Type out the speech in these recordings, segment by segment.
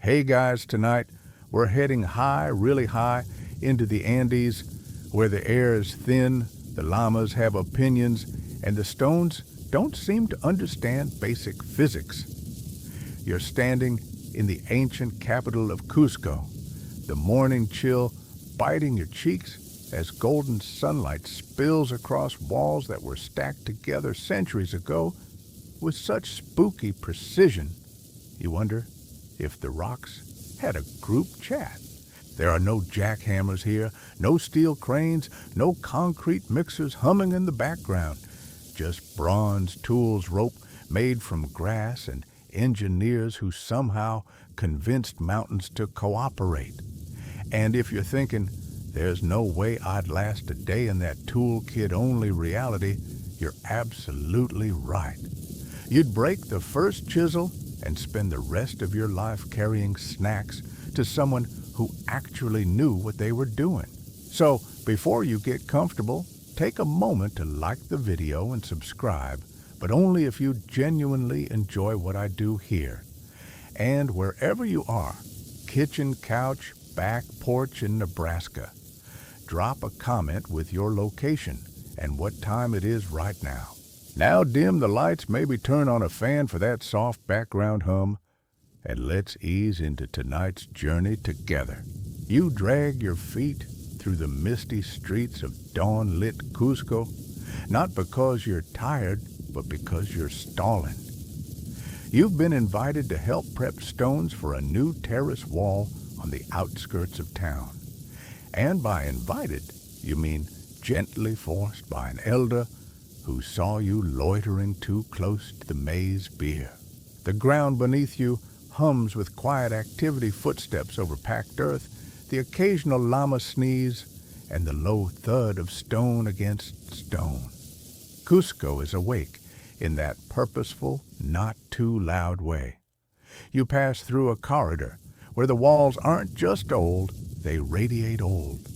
Hey guys, tonight we're heading high, really high, into the Andes, where the air is thin, the llamas have opinions, and the stones don't seem to understand basic physics. You're standing in the ancient capital of Cusco, the morning chill biting your cheeks as golden sunlight spills across walls that were stacked together centuries ago with such spooky precision. You wonder if the rocks had a group chat. There are no jackhammers here, no steel cranes, no concrete mixers humming in the background. Just bronze tools rope made from grass and engineers who somehow convinced mountains to cooperate. And if you're thinking, there's no way I'd last a day in that toolkit-only reality, you're absolutely right. You'd break the first chisel and spend the rest of your life carrying snacks to someone who actually knew what they were doing. So, before you get comfortable, take a moment to like the video and subscribe, but only if you genuinely enjoy what I do here. And wherever you are, kitchen, couch, back porch in Nebraska, drop a comment with your location and what time it is right now. Now dim the lights, maybe turn on a fan for that soft background hum, and let's ease into tonight's journey together. You drag your feet through the misty streets of dawn-lit Cusco, not because you're tired, but because you're stalling. You've been invited to help prep stones for a new terrace wall on the outskirts of town. And by invited, you mean gently forced by an elder who saw you loitering too close to the maize beer. The ground beneath you hums with quiet activity, footsteps over packed earth, the occasional llama sneeze, and the low thud of stone against stone. Cusco is awake in that purposeful, not too loud way. You pass through a corridor where the walls aren't just old, they radiate old.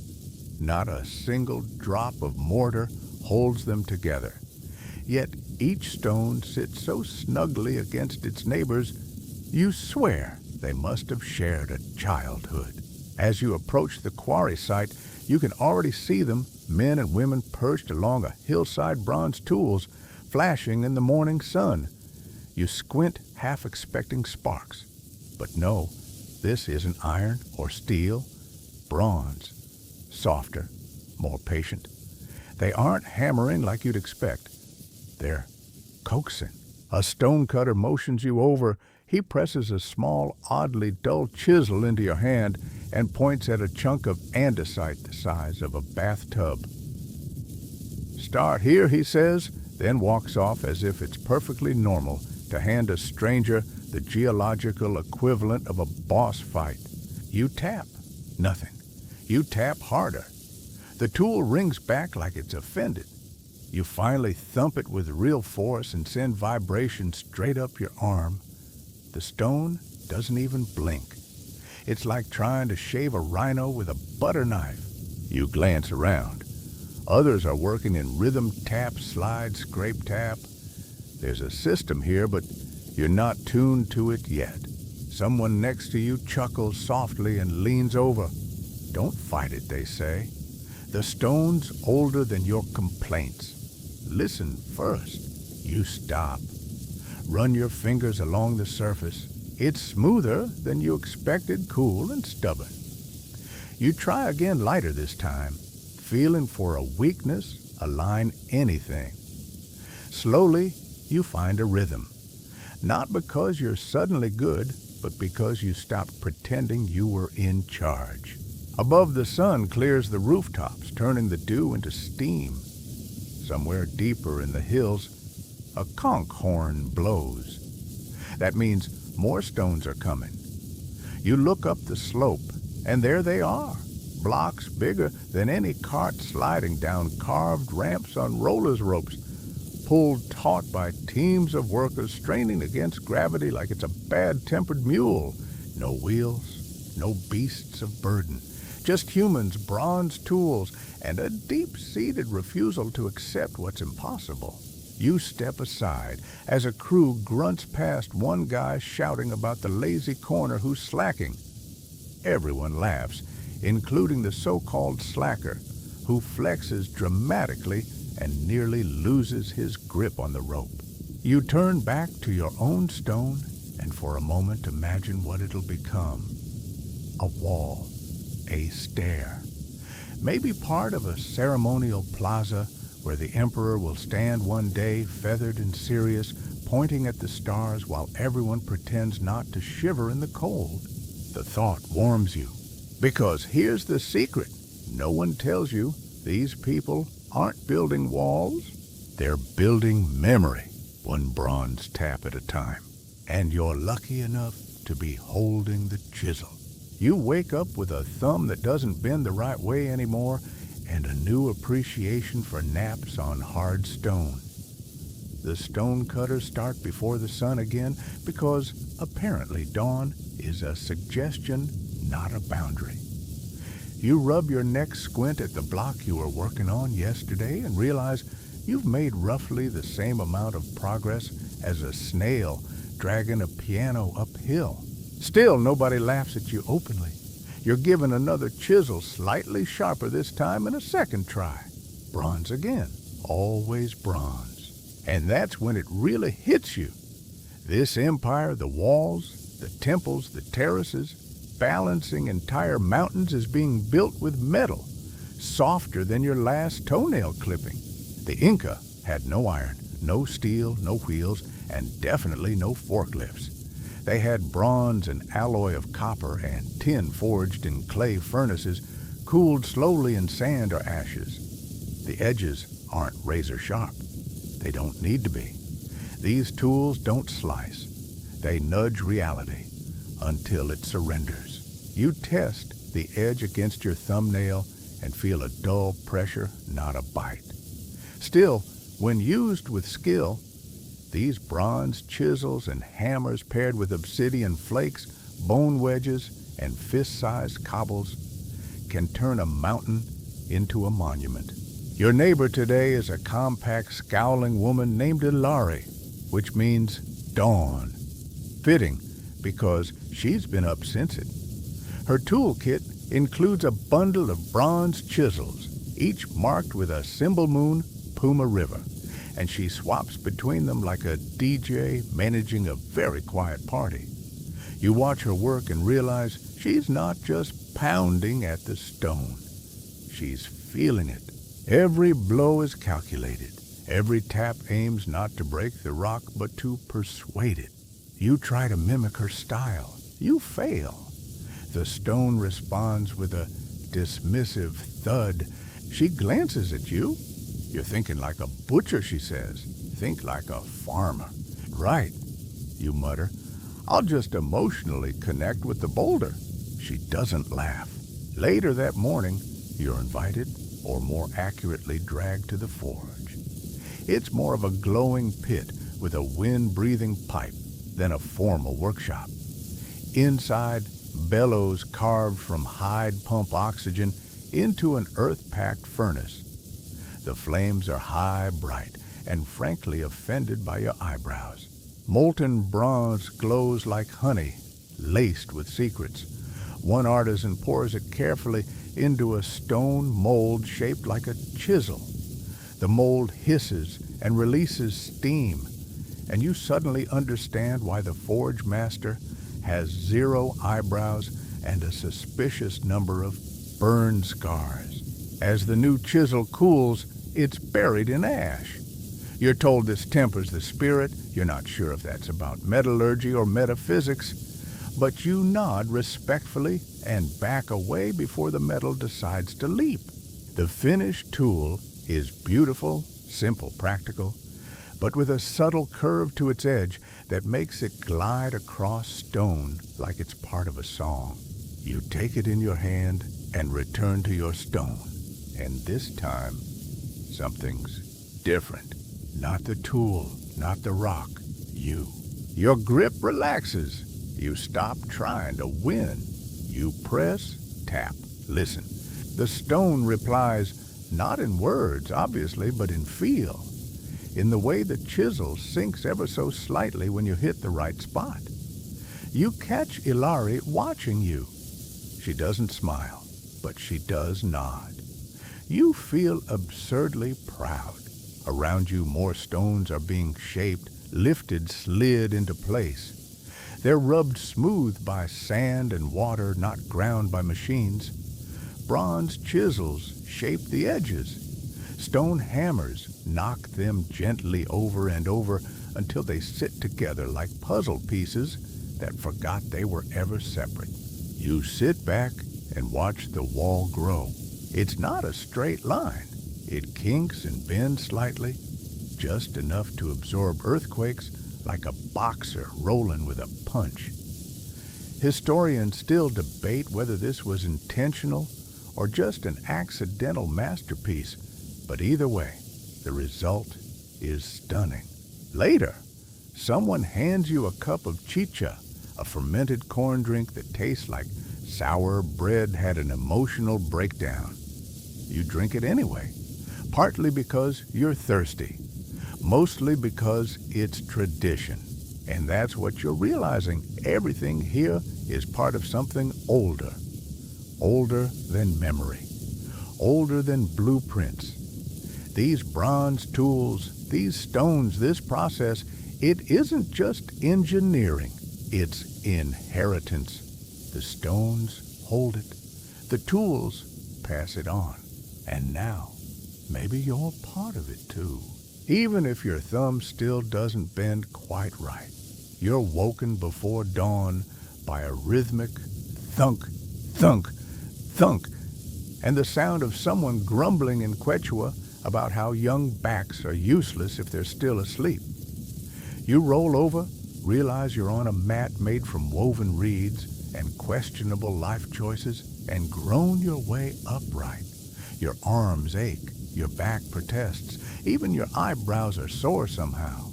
Not a single drop of mortar holds them together. Yet each stone sits so snugly against its neighbors, you swear they must have shared a childhood. As you approach the quarry site, you can already see them, men and women perched along a hillside, bronze tools flashing in the morning sun. You squint, half expecting sparks. But no, this isn't iron or steel. Bronze. Softer, more patient. They aren't hammering like you'd expect. They're coaxing. A stonecutter motions you over. He presses a small, oddly dull chisel into your hand and points at a chunk of andesite the size of a bathtub. "Start here," he says, then walks off as if it's perfectly normal to hand a stranger the geological equivalent of a boss fight. You tap. Nothing. You tap harder. The tool rings back like it's offended. You finally thump it with real force and send vibration straight up your arm. The stone doesn't even blink. It's like trying to shave a rhino with a butter knife. You glance around. Others are working in rhythm, tap, slide, scrape, tap. There's a system here, but you're not tuned to it yet. Someone next to you chuckles softly and leans over. "Don't fight it," they say. "The stone's older than your complaints. Listen first." You stop. Run your fingers along the surface. It's smoother than you expected, cool and stubborn. You try again, lighter this time, feeling for a weakness, a line, anything. Slowly, you find a rhythm. Not because you're suddenly good, but because you stopped pretending you were in charge. Above, the sun clears the rooftops, turning the dew into steam. Somewhere deeper in the hills, a conch horn blows. That means more stones are coming. You look up the slope, and there they are, blocks bigger than any cart sliding down carved ramps on rollers ropes, pulled taut by teams of workers straining against gravity like it's a bad-tempered mule. No wheels, no beasts of burden, just humans, bronze tools, and a deep-seated refusal to accept what's impossible. You step aside as a crew grunts past one guy shouting about the lazy corner who's slacking. Everyone laughs, including the so-called slacker, who flexes dramatically and nearly loses his grip on the rope. You turn back to your own stone and for a moment imagine what it'll become. A wall, a stair, maybe part of a ceremonial plaza where the emperor will stand one day feathered and serious, pointing at the stars while everyone pretends not to shiver in the cold. The thought warms you, because here's the secret. No one tells you these people aren't building walls. They're building memory, one bronze tap at a time. And you're lucky enough to be holding the chisel. You wake up with a thumb that doesn't bend the right way anymore and a new appreciation for naps on hard stone. The stone cutters start before the sun again because apparently dawn is a suggestion, not a boundary. You rub your neck squint at the block you were working on yesterday and realize you've made roughly the same amount of progress as a snail dragging a piano uphill. Still, nobody laughs at you openly. You're given another chisel slightly sharper this time and a second try. Bronze again, always bronze. And that's when it really hits you. This empire, the walls, the temples, the terraces, balancing entire mountains is being built with metal, softer than your last toenail clipping. The Inca had no iron, no steel, no wheels, and definitely no forklifts. They had bronze and alloy of copper and tin forged in clay furnaces, cooled slowly in sand or ashes. The edges aren't razor sharp. They don't need to be. These tools don't slice. They nudge reality until it surrenders. You test the edge against your thumbnail and feel a dull pressure, not a bite. Still, when used with skill, these bronze chisels and hammers paired with obsidian flakes, bone wedges, and fist-sized cobbles can turn a mountain into a monument. Your neighbor today is a compact, scowling woman named Ilari, which means dawn. Fitting, because she's been up since it. Her toolkit includes a bundle of bronze chisels, each marked with a symbol moon, Puma River, and she swaps between them like a DJ managing a very quiet party. You watch her work and realize she's not just pounding at the stone. She's feeling it. Every blow is calculated. Every tap aims not to break the rock but to persuade it. You try to mimic her style. You fail. The stone responds with a dismissive thud. She glances at you. You're thinking like a butcher, she says. Think like a farmer. Right, you mutter. I'll just emotionally connect with the boulder. She doesn't laugh. Later that morning, you're invited, or more accurately dragged to the forge. It's more of a glowing pit with a wind-breathing pipe than a formal workshop. Inside, bellows carved from hide pump oxygen into an earth-packed furnace. The flames are high, bright, and frankly offended by your eyebrows. Molten bronze glows like honey, laced with secrets. One artisan pours it carefully into a stone mold shaped like a chisel. The mold hisses and releases steam, and you suddenly understand why the forge master has 0 eyebrows and a suspicious number of burn scars. As the new chisel cools, it's buried in ash. You're told this tempers the spirit. You're not sure if that's about metallurgy or metaphysics, but you nod respectfully and back away before the metal decides to leap. The finished tool is beautiful, simple, practical, but with a subtle curve to its edge that makes it glide across stone like it's part of a song. You take it in your hand and return to your stone, and this time, something's different. Not the tool, not the rock, you. Your grip relaxes. You stop trying to win. You press, tap, listen. The stone replies, not in words, obviously, but in feel. in the way the chisel sinks ever so slightly when you hit the right spot. You catch Ilari watching you. She doesn't smile, but she does nod. You feel absurdly proud. Around you, more stones are being shaped, lifted, slid into place. They're rubbed smooth by sand and water, not ground by machines. Bronze chisels shape the edges. Stone hammers knock them gently over and over until they sit together like puzzle pieces that forgot they were ever separate. You sit back and watch the wall grow. It's not a straight line. It kinks and bends slightly, just enough to absorb earthquakes like a boxer rolling with a punch. Historians still debate whether this was intentional or just an accidental masterpiece, but either way, the result is stunning. Later, someone hands you a cup of chicha, a fermented corn drink that tastes like sour bread had an emotional breakdown. You drink it anyway, partly because you're thirsty, mostly because it's tradition. And that's what you're realizing. Everything here is part of something older. Older than memory. Older than blueprints. These bronze tools, these stones, this process, it isn't just engineering. It's inheritance. The stones hold it. The tools pass it on. And now, maybe you're part of it too. Even if your thumb still doesn't bend quite right, you're woken before dawn by a rhythmic thunk, thunk, thunk, and the sound of someone grumbling in Quechua about how young backs are useless if they're still asleep. You roll over, realize you're on a mat made from woven reeds and questionable life choices, and groan your way upright. Your arms ache, your back protests, even your eyebrows are sore somehow.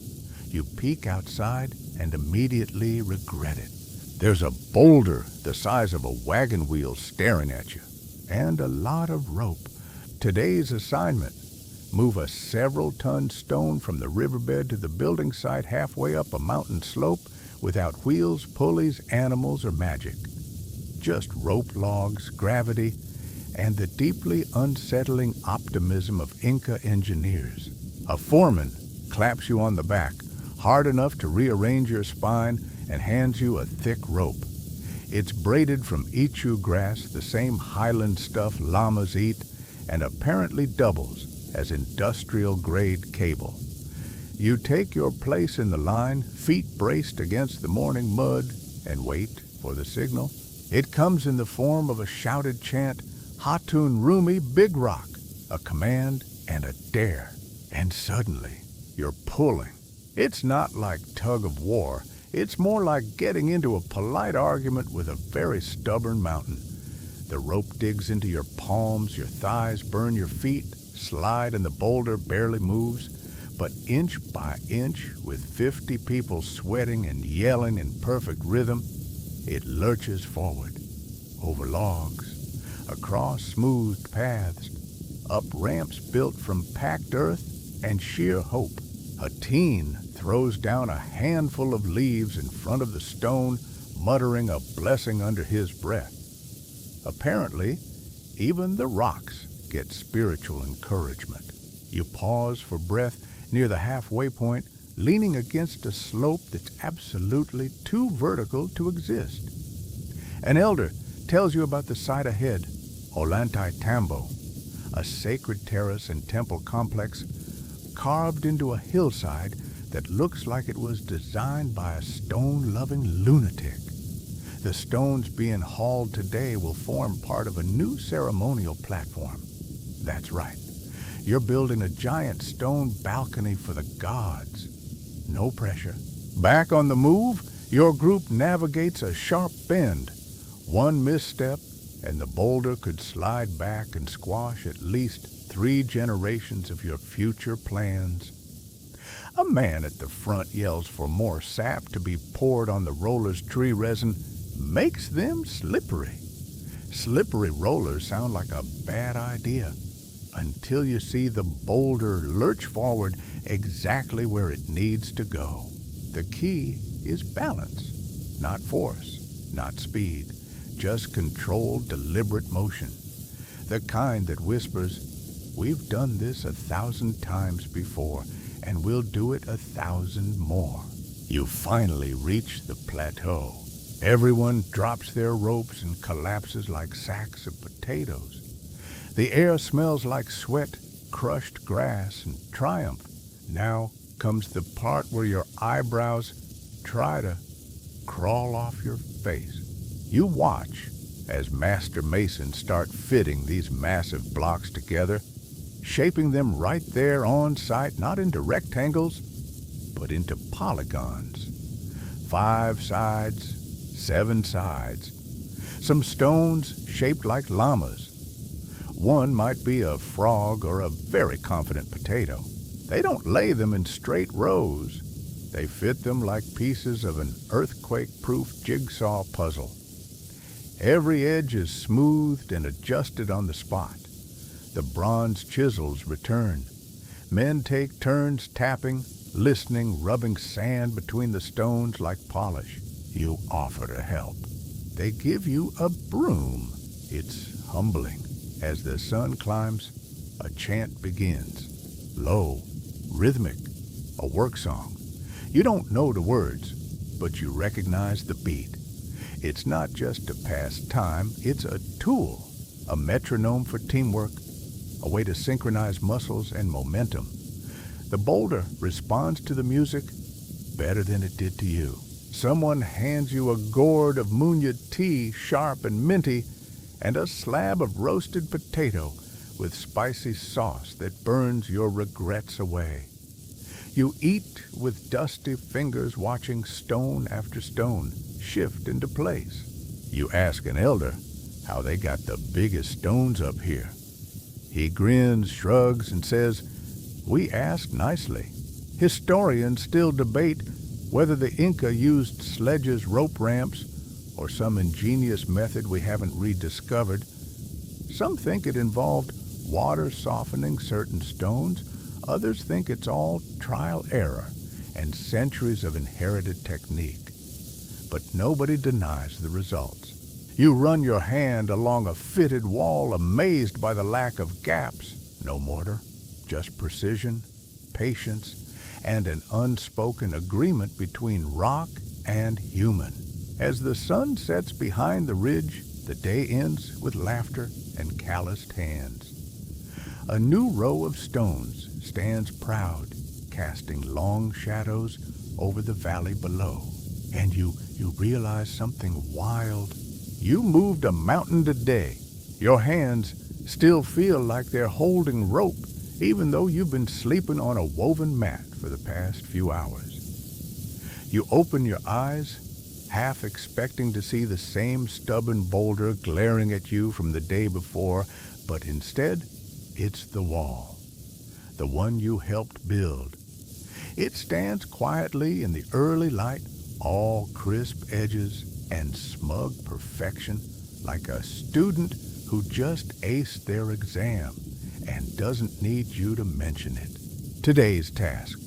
You peek outside and immediately regret it. There's a boulder the size of a wagon wheel staring at you, and a lot of rope. Today's assignment: move a several-ton stone from the riverbed to the building site halfway up a mountain slope without wheels, pulleys, animals, or magic. Just rope logs, gravity, and the deeply unsettling optimism of Inca engineers. A foreman claps you on the back, hard enough to rearrange your spine, and hands you a thick rope. It's braided from ichu grass, the same highland stuff llamas eat, and apparently doubles as industrial-grade cable. You take your place in the line, feet braced against the morning mud, and wait for the signal. It comes in the form of a shouted chant, Hatun Rumi Big Rock, a command and a dare. And suddenly, you're pulling. It's not like tug of war. It's more like getting into a polite argument with a very stubborn mountain. The rope digs into your palms, your thighs burn your feet, slide, and the boulder barely moves. But inch by inch, with 50 people sweating and yelling in perfect rhythm, it lurches forward, over logs, across smoothed paths, up ramps built from packed earth and sheer hope. A teen throws down a handful of leaves in front of the stone, muttering a blessing under his breath. Apparently, even the rocks get spiritual encouragement. You pause for breath near the halfway point, leaning against a slope that's absolutely too vertical to exist. An elder tells you about the site ahead, Ollantay Tambo, a sacred terrace and temple complex carved into a hillside that looks like it was designed by a stone-loving lunatic. The stones being hauled today will form part of a new ceremonial platform. That's right. You're building a giant stone balcony for the gods. No pressure. Back on the move, your group navigates a sharp bend. One misstep, and the boulder could slide back and squash at least 3 generations of your future plans. A man at the front yells for more sap to be poured on the roller's tree resin, makes them slippery. Slippery rollers sound like a bad idea. until you see the boulder lurch forward exactly where it needs to go. The key is balance, not force, not speed, just controlled, deliberate motion. The kind that whispers, "We've done this 1,000 times before, and we'll do it 1,000 more." You finally reach the plateau. Everyone drops their ropes and collapses like sacks of potatoes. The air smells like sweat, crushed grass, and triumph. Now comes the part where your eyebrows try to crawl off your face. You watch as master masons start fitting these massive blocks together, shaping them right there on site, not into rectangles, but into polygons. 5 sides, 7 sides. Some stones shaped like llamas. One might be a frog or a very confident potato. They don't lay them in straight rows. They fit them like pieces of an earthquake-proof jigsaw puzzle. Every edge is smoothed and adjusted on the spot. The bronze chisels return. Men take turns tapping, listening, rubbing sand between the stones like polish. You offer to help. They give you a broom. It's humbling. As the sun climbs, a chant begins. Low, rhythmic, a work song. You don't know the words, but you recognize the beat. It's not just to pass time, it's a tool, a metronome for teamwork, a way to synchronize muscles and momentum. The boulder responds to the music better than it did to you. Someone hands you a gourd of Munya tea, sharp and minty, and a slab of roasted potato with spicy sauce that burns your regrets away. You eat with dusty fingers, watching stone after stone shift into place. You ask an elder how they got the biggest stones up here. He grins, shrugs, and says, "We asked nicely." Historians still debate whether the Inca used sledges, rope ramps, or some ingenious method we haven't rediscovered. Some think it involved water softening certain stones. Others think it's all trial error and centuries of inherited technique. But nobody denies the results. You run your hand along a fitted wall, amazed by the lack of gaps. No mortar, just precision, patience, and an unspoken agreement between rock and human. As the sun sets behind the ridge, the day ends with laughter and calloused hands. A new row of stones stands proud, casting long shadows over the valley below. And you realize something wild. You moved a mountain today. Your hands still feel like they're holding rope, even though you've been sleeping on a woven mat for the past few hours. You open your eyes, half expecting to see the same stubborn boulder glaring at you from the day before, but instead, it's the wall, the one you helped build. It stands quietly in the early light, all crisp edges and smug perfection, like a student who just aced their exam and doesn't need you to mention it. Today's task,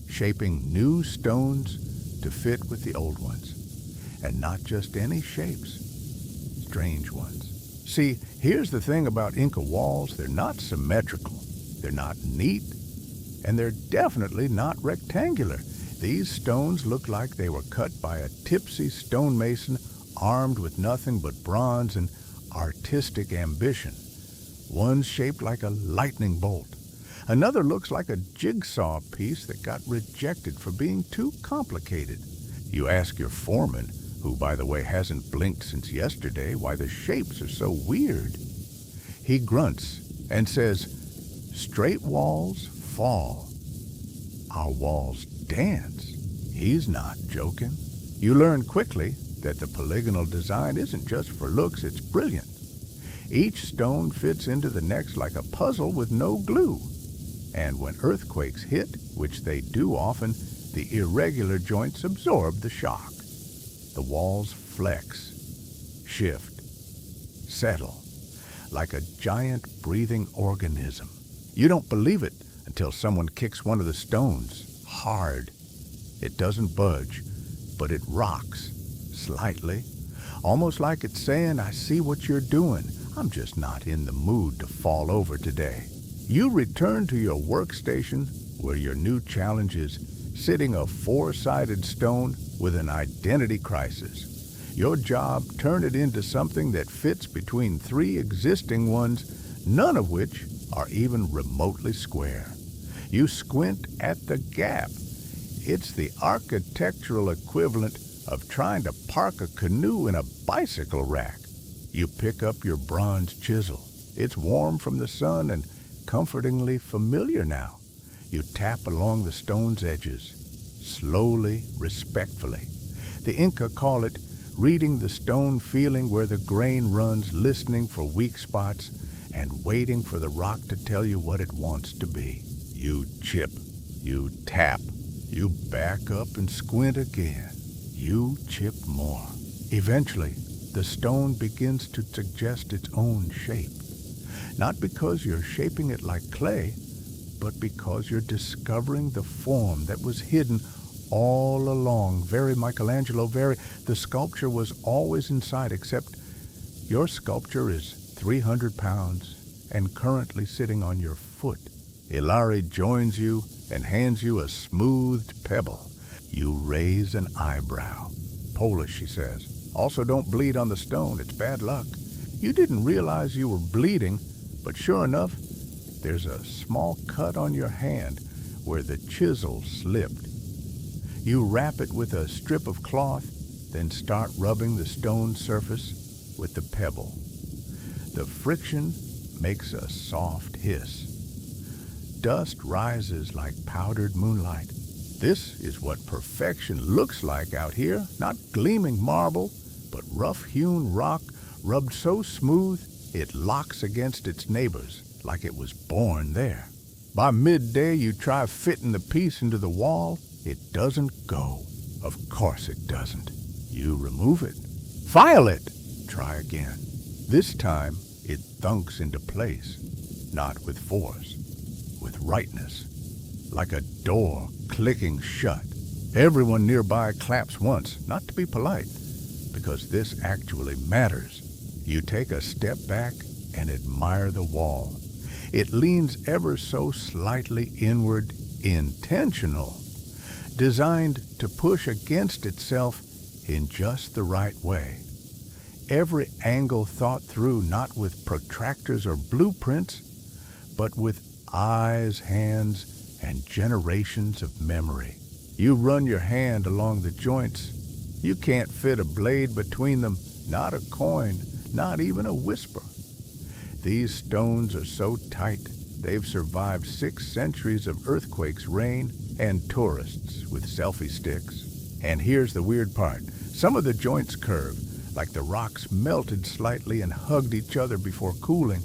shaping new stones to fit with the old ones. And not just any shapes, strange ones. See, here's the thing about Inca walls. They're not symmetrical, they're not neat, and they're definitely not rectangular. These stones look like they were cut by a tipsy stonemason armed with nothing but bronze and artistic ambition. One's shaped like a lightning bolt. Another looks like a jigsaw piece that got rejected for being too complicated. You ask your foreman, who, by the way, hasn't blinked since yesterday, why the shapes are so weird. He grunts and says, "Straight walls fall. Our walls dance." He's not joking. You learn quickly that the polygonal design isn't just for looks, it's brilliant. Each stone fits into the next like a puzzle with no glue. And when earthquakes hit, which they do often, the irregular joints absorb the shock. The walls flex, shift, settle, like a giant breathing organism. You don't believe it until someone kicks one of the stones hard. It doesn't budge, but it rocks slightly, almost like it's saying, I see what you're doing. I'm just not in the mood to fall over today. You return to your workstation where your new challenge is sitting a four-sided stone with an identity crisis. Your job, turn it into something that fits between three existing ones, none of which are even remotely square. You squint at the gap. It's the architectural equivalent of trying to park a canoe in a bicycle rack. You pick up your bronze chisel. It's warm from the sun and comfortingly familiar now. You tap along the stone's edges, slowly, respectfully. The Inca call it reading the stone, feeling where the grain runs, listening for weak spots, and waiting for the rock to tell you what it wants to be. You chip, you tap, you back up and squint again. You chip more. Eventually, the stone begins to suggest its own shape. Not because you're shaping it like clay, but because you're discovering the form that was hidden all along. Very Michelangelo, very. The sculpture was always inside, except your sculpture is 300 pounds and currently sitting on your foot. Hilary joins you and hands you a smoothed pebble. You raise an eyebrow. Polish, she says. Also, don't bleed on the stone. It's bad luck. You didn't realize you were bleeding, but sure enough, there's a small cut on your hand where the chisel slipped. You wrap it with a strip of cloth, then start rubbing the stone surface with the pebble. The friction makes a soft hiss. Dust rises like powdered moonlight. This is what perfection looks like out here, not gleaming marble, but rough-hewn rock rubbed so smooth it locks against its neighbors like it was born there. By midday, you try fitting the piece into the wall. It doesn't go. Of course it doesn't. You remove it. File it. Try again. This time, it thunks into place, not with force, with rightness, like a door clicking shut. Everyone nearby claps once, not to be polite, because this actually matters. You take a step back and admire the wall. It leans ever so slightly inward, intentional, designed to push against itself in just the right way. Every angle thought through, not with protractors or blueprints, but with eyes, hands, and generations of memory. You run your hand along the joints. You can't fit a blade between them, not a coin, not even a whisper. These stones are so tight, they've survived 6 centuries of earthquakes, rain, and tourists with selfie sticks. And here's the weird part. Some of the joints curve, like the rocks melted slightly and hugged each other before cooling.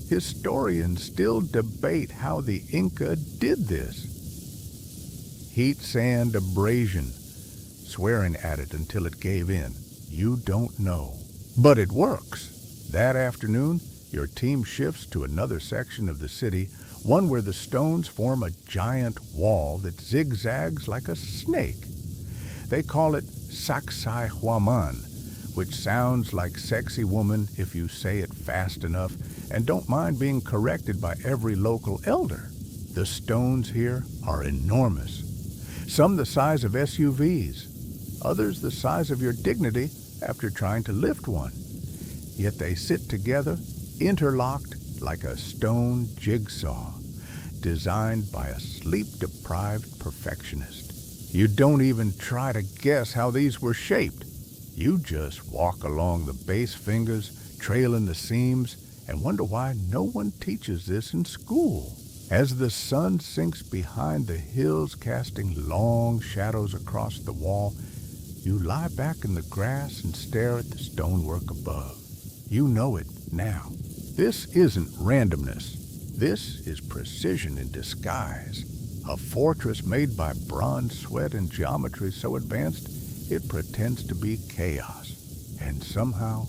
Historians still debate how the Inca did this. Heat, sand, abrasion, swearing at it until it gave in. You don't know. But it works. That afternoon, your team shifts to another section of the city, one where the stones form a giant wall that zigzags like a snake. They call it Sacsayhuaman, which sounds like sexy woman if you say it fast enough and don't mind being corrected by every local elder. The stones here are enormous. Some the size of SUVs, others the size of your dignity after trying to lift one. Yet they sit together, interlocked like a stone jigsaw, designed by a sleep-deprived perfectionist. You don't even try to guess how these were shaped. You just walk along the base fingers, trailing the seams, and wonder why no one teaches this in school. As the sun sinks behind the hills, casting long shadows across the wall, you lie back in the grass and stare at the stonework above. You know it now. This isn't randomness. This is precision in disguise. A fortress made by bronze sweat and geometry so advanced it pretends to be chaos. And somehow,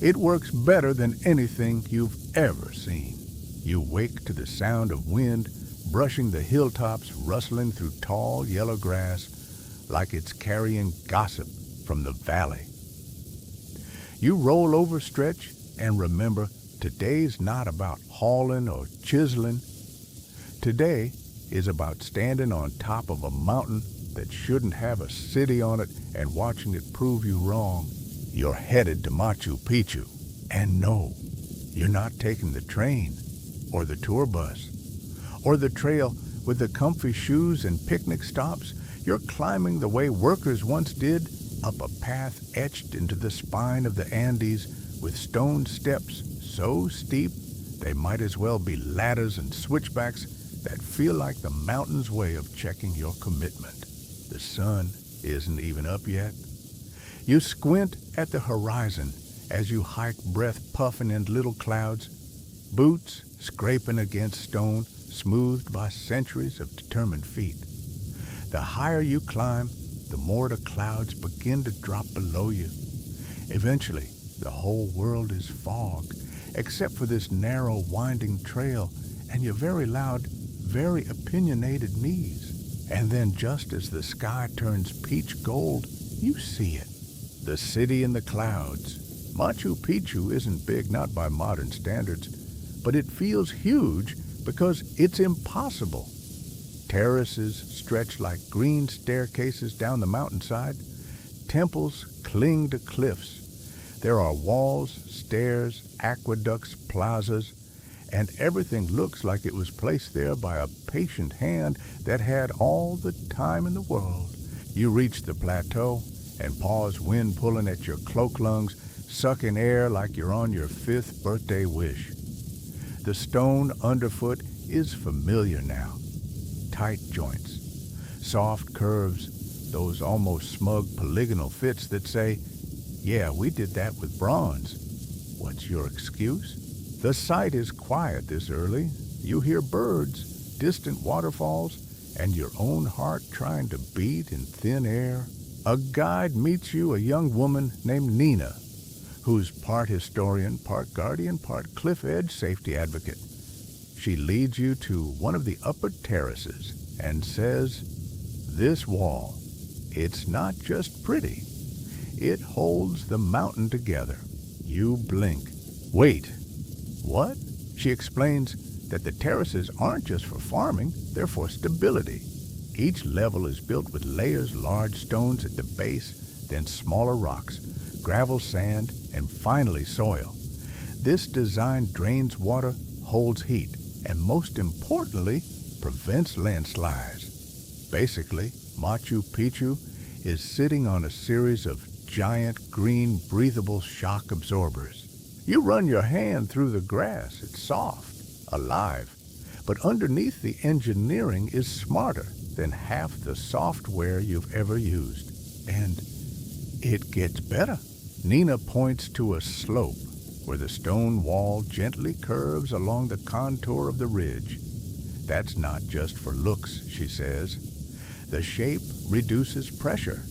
it works better than anything you've ever seen. You wake to the sound of wind brushing the hilltops, rustling through tall yellow grass like it's carrying gossip from the valley. You roll over, stretch, and remember today's not about hauling or chiseling. Today is about standing on top of a mountain that shouldn't have a city on it and watching it prove you wrong. You're headed to Machu Picchu. And no, you're not taking the train or the tour bus or the trail with the comfy shoes and picnic stops. You're climbing the way workers once did, up a path etched into the spine of the Andes with stone steps so steep they might as well be ladders and switchbacks that feel like the mountain's way of checking your commitment. The sun isn't even up yet. You squint at the horizon as you hike, breath puffing in little clouds, boots scraping against stone smoothed by centuries of determined feet. The higher you climb, the more the clouds begin to drop below you. Eventually, the whole world is fog, except for this narrow, winding trail and your very loud, very opinionated knees. And then just as the sky turns peach gold, you see it. The city in the clouds. Machu Picchu isn't big, not by modern standards, but it feels huge because it's impossible. Terraces stretch like green staircases down the mountainside. Temples cling to cliffs. There are walls, stairs, aqueducts, plazas, and everything looks like it was placed there by a patient hand that had all the time in the world. You reach the plateau and pause, wind pulling at your cloak lungs, sucking air like you're on your 5th birthday wish. The stone underfoot is familiar now. Tight joints, soft curves, those almost smug polygonal fits that say, yeah, we did that with bronze. What's your excuse? The site is quiet this early. You hear birds, distant waterfalls, and your own heart trying to beat in thin air. A guide meets you, a young woman named Nina, who's part historian, part guardian, part cliff edge safety advocate. She leads you to one of the upper terraces and says, this wall, it's not just pretty. It holds the mountain together. You blink. Wait, what? She explains that the terraces aren't just for farming, they're for stability. Each level is built with layers, large stones at the base, then smaller rocks, gravel, sand, and finally soil. This design drains water, holds heat, and most importantly, prevents landslides. Basically, Machu Picchu is sitting on a series of giant green breathable shock absorbers. You run your hand through the grass, it's soft, alive, but underneath the engineering is smarter than half the software you've ever used. And it gets better. Nina points to a slope where the stone wall gently curves along the contour of the ridge. That's not just for looks, she says. The shape reduces pressure.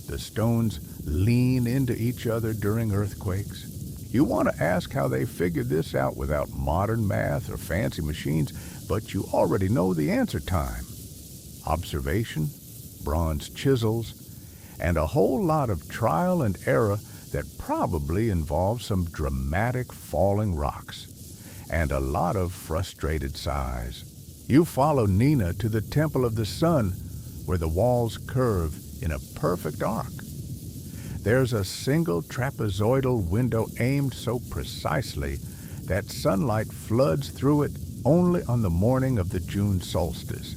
The stones lean into each other during earthquakes. You want to ask how they figured this out without modern math or fancy machines, but you already know the answer time. Observation, bronze chisels, and a whole lot of trial and error that probably involves some dramatic falling rocks and a lot of frustrated sighs. You follow Nina to the Temple of the Sun, where the walls curve in a perfect arc. There's a single trapezoidal window aimed so precisely that sunlight floods through it only on the morning of the June solstice.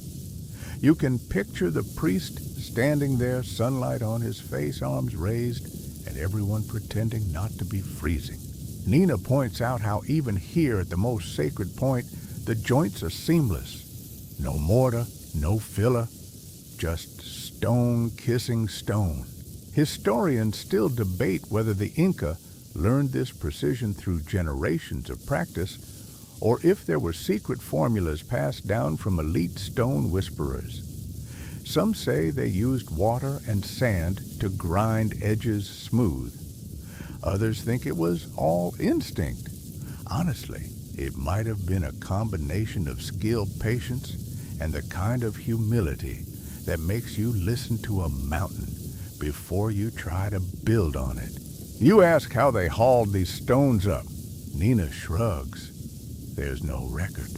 You can picture the priest standing there, sunlight on his face, arms raised, and everyone pretending not to be freezing. Nina points out how even here at the most sacred point, the joints are seamless. No mortar, no filler, just stone kissing stone. Historians still debate whether the Inca learned this precision through generations of practice, or if there were secret formulas passed down from elite stone whisperers. Some say they used water and sand to grind edges smooth. Others think it was all instinct. Honestly, It might have been a combination of skilled patience and the kind of humility that makes you listen to a mountain before you try to build on it. You ask how they hauled these stones up. Nina shrugs. There's no record.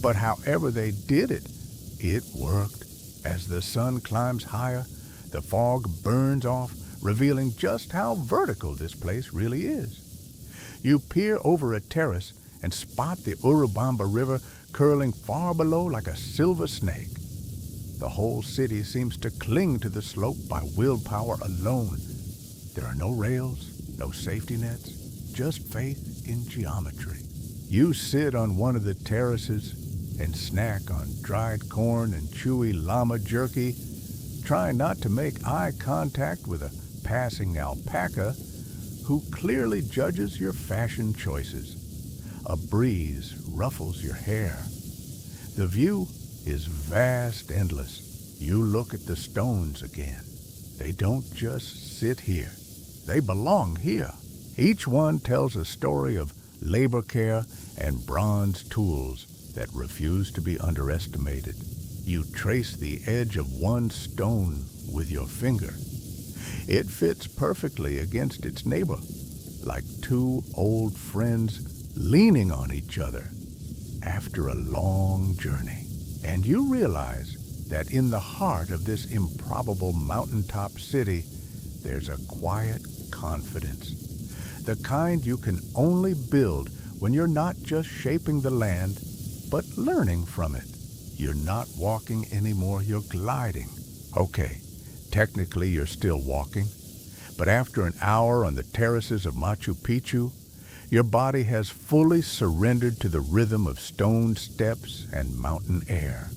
But however they did it, it worked. As the sun climbs higher, the fog burns off, revealing just how vertical this place really is. You peer over a terrace and spot the Urubamba River curling far below like a silver snake. The whole city seems to cling to the slope by willpower alone. There are no rails, no safety nets, just faith in geometry. You sit on one of the terraces and snack on dried corn and chewy llama jerky, trying not to make eye contact with a passing alpaca who clearly judges your fashion choices. A breeze ruffles your hair. The view is vast, endless. You look at the stones again. They don't just sit here. They belong here. Each one tells a story of labor care and bronze tools that refuse to be underestimated. You trace the edge of one stone with your finger. It fits perfectly against its neighbor, like two old friends leaning on each other after a long journey. And you realize that in the heart of this improbable mountaintop city, there's a quiet confidence, the kind you can only build when you're not just shaping the land, but learning from it. You're not walking anymore, you're gliding. Okay, technically you're still walking, but after an hour on the terraces of Machu Picchu, your body has fully surrendered to the rhythm of stone steps and mountain air.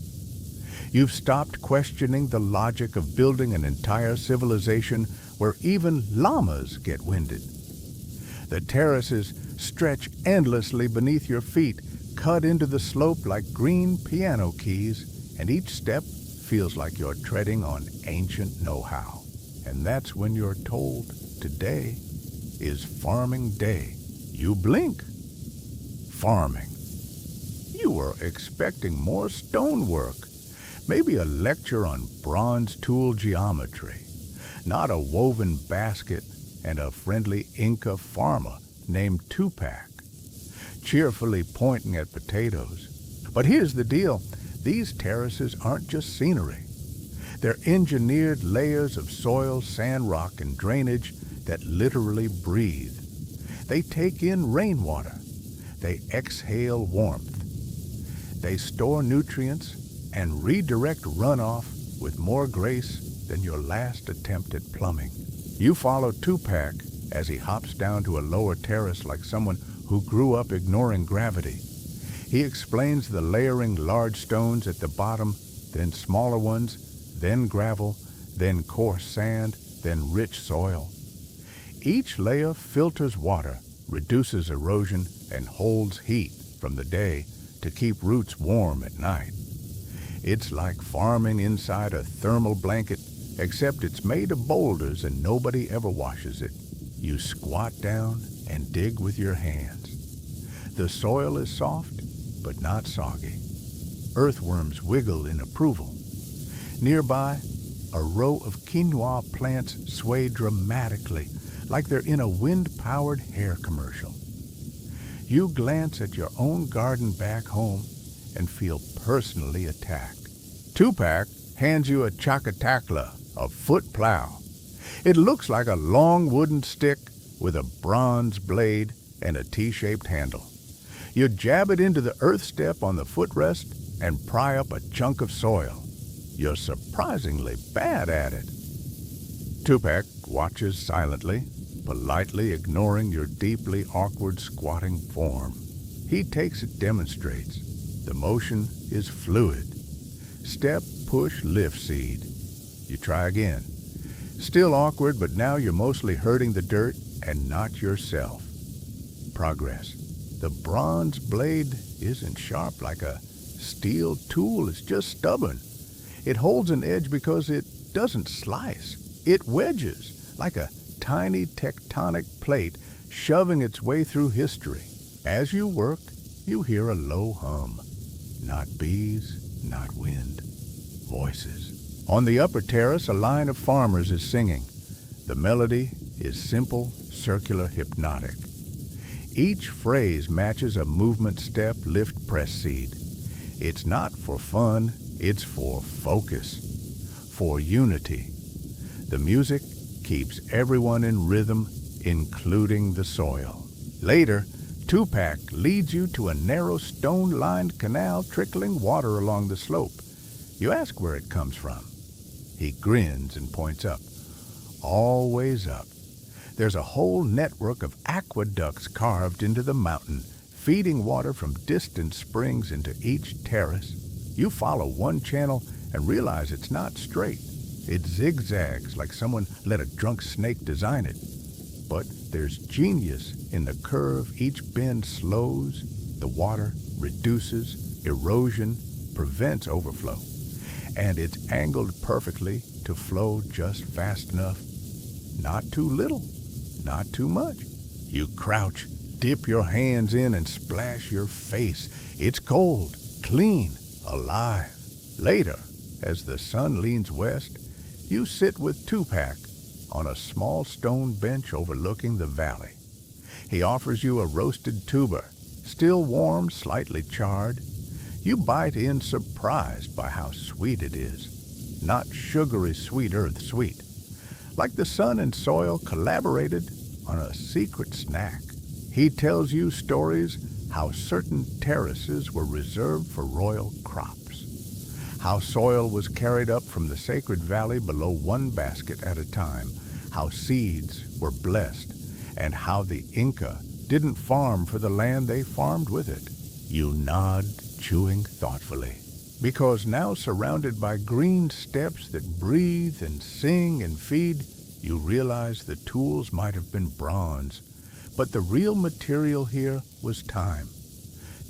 You've stopped questioning the logic of building an entire civilization where even llamas get winded. The terraces stretch endlessly beneath your feet, cut into the slope like green piano keys, and each step feels like you're treading on ancient know-how. And that's when you're told today is farming day. You blink. Farming. You were expecting more stonework, maybe a lecture on bronze tool geometry, not a woven basket and a friendly Inca farmer named Tupac, cheerfully pointing at potatoes. But here's the deal. These terraces aren't just scenery. They're engineered layers of soil, sand, rock, and drainage that literally breathe. They take in rainwater. They exhale warmth. They store nutrients and redirect runoff with more grace than your last attempt at plumbing. You follow Tupac as he hops down to a lower terrace like someone who grew up ignoring gravity. He explains the layering large stones at the bottom, then smaller ones, then gravel, then coarse sand, then rich soil. Each layer filters water, reduces erosion, and holds heat from the day to keep roots warm at night. It's like farming inside a thermal blanket, except it's made of boulders and nobody ever washes it. You squat down and dig with your hands. The soil is soft, but not soggy. Earthworms wiggle in approval. Nearby, a row of quinoa plants sway dramatically, like they're in a wind-powered hair commercial. You glance at your own garden back home and feel personally attacked. Tupac hands you a chacatacla, a foot plow. It looks like a long wooden stick with a bronze blade and a T-shaped handle. You jab it into the earth step on the footrest and pry up a chunk of soil. You're surprisingly bad at it. Tupac watches silently, politely ignoring your deeply awkward squatting form. He takes it, demonstrates. The motion is fluid. Step, push, lift, seed. You try again. Still awkward, but now you're mostly hurting the dirt and not yourself. Progress. The bronze blade isn't sharp like a steel tool. It's just stubborn. It holds an edge because it doesn't slice. It wedges like a tiny tectonic plate shoving its way through history. As you work, you hear a low hum. Not bees, not wind. Voices. On the upper terrace, a line of farmers is singing. The melody is simple, circular, hypnotic. Each phrase matches a movement step, lift, press, seed. It's not for fun, it's for focus, for unity. The music keeps everyone in rhythm, including the soil. Later, Tupac leads you to a narrow stone-lined canal trickling water along the slope. You ask where it comes from. He grins and points up. Always up. There's a whole network of aqueducts carved into the mountain, feeding water from distant springs into each terrace. You follow one channel and realize it's not straight. It zigzags like someone let a drunk snake design it. But there's genius in the curve. Each bend slows, the water reduces, erosion prevents overflow. And it's angled perfectly to flow just fast enough. Not too little, not too much. You crouch, dip your hands in and splash your face. It's cold, clean, alive. Later, as the sun leans west, you sit with Tupac on a small stone bench overlooking the valley. He offers you a roasted tuber, still warm, slightly charred. You bite in, surprised by how sweet it is. Not sugary sweet earth sweet. Like the sun and soil collaborated on a secret snack. He tells you stories how certain terraces were reserved for royal crops, how soil was carried up from the sacred valley below one basket at a time, how seeds were blessed, and how the Inca didn't farm for the land, they farmed with it. You nod, chewing thoughtfully, because now surrounded by green steppes that breathe and sing and feed, you realize the tools might have been bronze, but the real material here was time.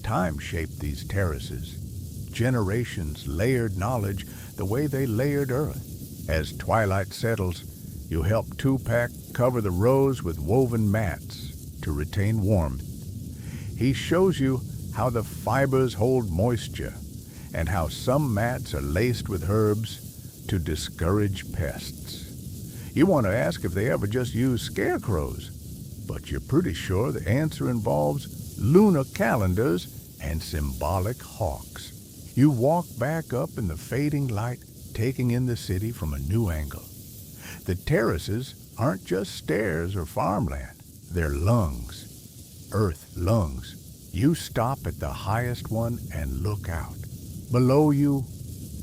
Time shaped these terraces. Generations layered knowledge the way they layered earth. As twilight settles, you help Tupac cover the rows with woven mats to retain warmth. He shows you how the fibers hold moisture and how some mats are laced with herbs to discourage pests. You want to ask if they ever just use scarecrows, but you're pretty sure the answer involves lunar calendars and symbolic hawks. You walk back up in the fading light, taking in the city from a new angle. The terraces aren't just stairs or farmland. They're lungs, earth lungs. You stop at the highest one and look out. Below you,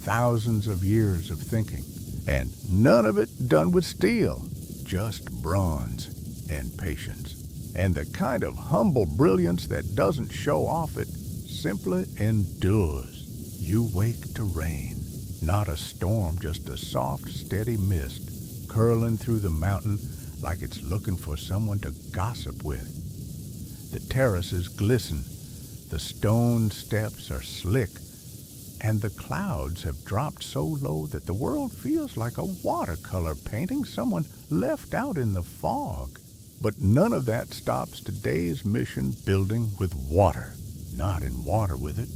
thousands of years of thinking, and none of it done with steel, just bronze and patience. And the kind of humble brilliance that doesn't show off, it simply endures. You wake to rain, not a storm, just a soft, steady mist curling through the mountain like it's looking for someone to gossip with. The terraces glisten, the stone steps are slick, and the clouds have dropped so low that the world feels like a watercolor painting someone left out in the fog. But none of that stops today's mission building with water, not in water with it,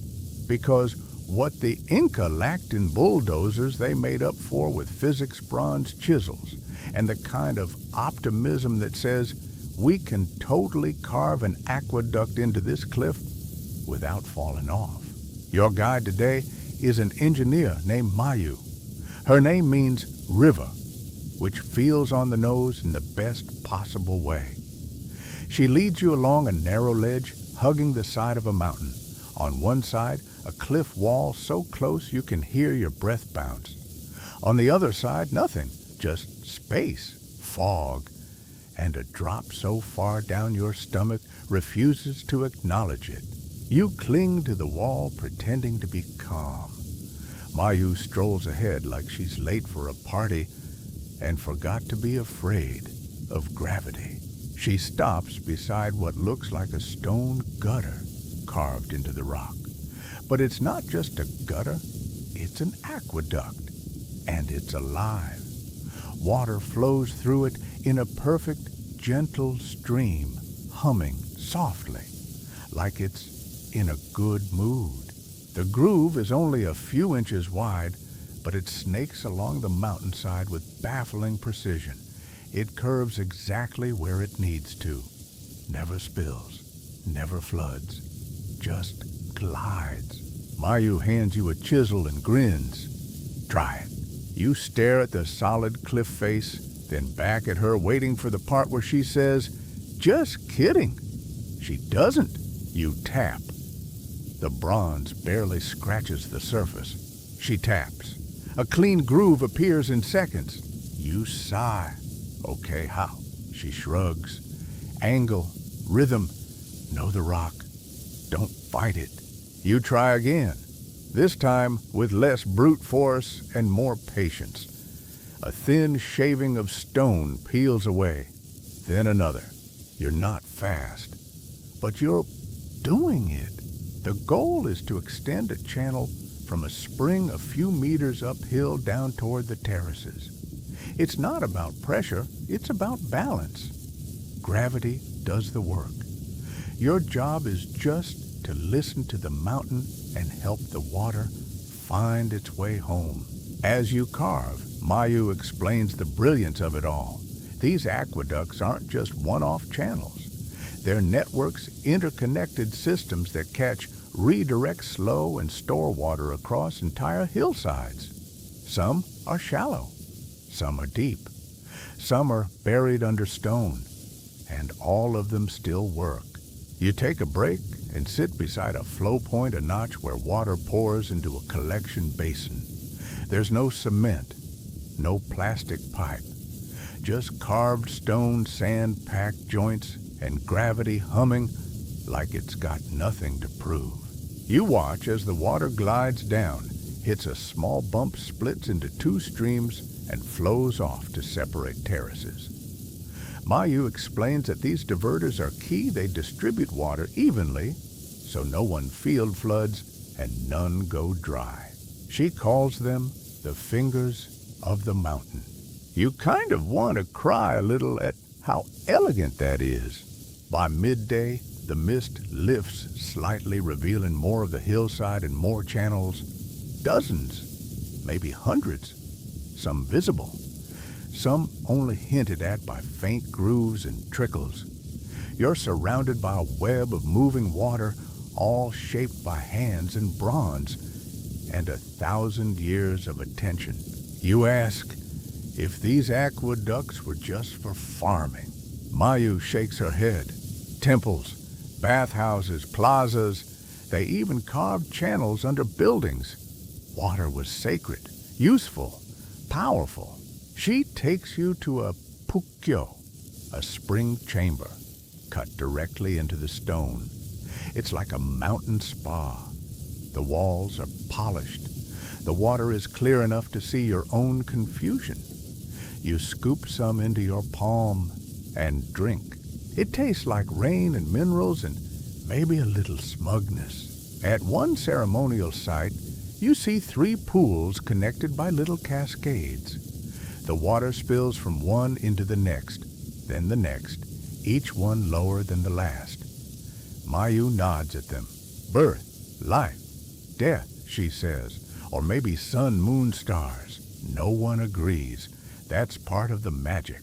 because what the Inca lacked in bulldozers, they made up for with physics bronze chisels and the kind of optimism that says we can totally carve an aqueduct into this cliff without falling off. Your guide today is an engineer named Mayu. Her name means river, which feels on the nose in the best possible way. She leads you along a narrow ledge hugging the side of a mountain. On one side, a cliff wall so close you can hear your breath bounce. On the other side, nothing, just space, fog, and a drop so far down your stomach refuses to acknowledge it. You cling to the wall, pretending to be calm. Mayu strolls ahead like she's late for a party and forgot to be afraid of gravity. She stops beside what looks like a stone gutter carved into the rock. But it's not just a gutter, it's an aqueduct, and it's alive. Water flows through it in a perfect, gentle stream, humming softly, like it's in a good mood. The groove is only a few inches wide, but it snakes along the mountainside with baffling precision. It curves exactly where it needs to. Never spills, never floods, just glides. Mayu hands you a chisel and grins. Try it. You stare at the solid cliff face, then back at her, waiting for the part where she says, "Just kidding." She doesn't. You tap. The bronze barely scratches the surface. She taps. A clean groove appears in seconds. You sigh. Okay, how? She shrugs. Angle, rhythm, know the rock. Don't fight it. You try again. This time with less brute force and more patience. A thin shaving of stone peels away. Then another. You're not fast, but you're doing it. The goal is to extend a channel from a spring a few meters uphill down toward the terraces. It's not about pressure, it's about balance. Gravity does the work. Your job is just to listen to the mountain and help the water find its way home. As you carve, Mayu explains the brilliance of it all. These aqueducts aren't just one-off channels. They're networks, interconnected systems that catch, redirect, slow, and store water across entire hillsides. Some are shallow, some are deep, some are buried under stone, and all of them still work. You take a break and sit beside a flow point, a notch where water pours into a collection basin. There's no cement, no plastic pipe, just carved stone, sand-packed joints, and gravity humming like it's got nothing to prove. You watch as the water glides down, hits a small bump, splits into two streams, and flows off to separate terraces. Mayu explains that these diverters are key. They distribute water evenly, so no one field floods and none go dry. She calls them the fingers of the mountain. You kind of want to cry a little at how elegant that is. By midday, the mist lifts slightly, revealing more of the hillside and more channels. Dozens, maybe hundreds, some visible, some only hinted at by faint grooves and trickles. You're surrounded by a web of moving water, all shaped by hands in bronze, and 1,000 years of attention. You ask if these aqueducts were just for farming. Mayu shakes her head. Temples, bathhouses, plazas, they even carved channels under buildings. Water was sacred, useful, powerful. She takes you to a pukyo, a spring chamber, cut directly into the stone. It's like a mountain spa. The walls are polished. The water is clear enough to see your own confusion. You scoop some into your palm and drink. It tastes like rain and minerals and maybe a little smugness. At one ceremonial site, you see 3 pools connected by little cascades. The water spills from one into the next, then the next, each one lower than the last. Mayu nods at them. Birth, life, death, she says, or maybe sun, moon, stars. No one agrees. That's part of the magic.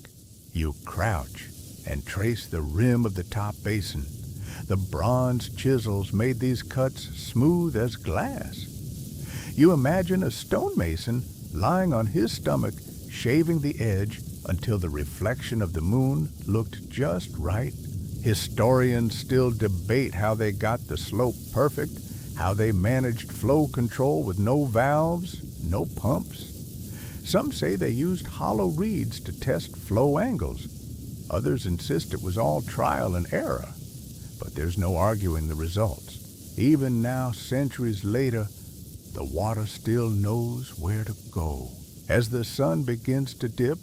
You crouch and trace the rim of the top basin. The bronze chisels made these cuts smooth as glass. You imagine a stonemason lying on his stomach, shaving the edge until the reflection of the moon looked just right. Historians still debate how they got the slope perfect, how they managed flow control with no valves, no pumps. Some say they used hollow reeds to test flow angles. Others insist it was all trial and error. But there's no arguing the results. Even now, centuries later, the water still knows where to go. As the sun begins to dip,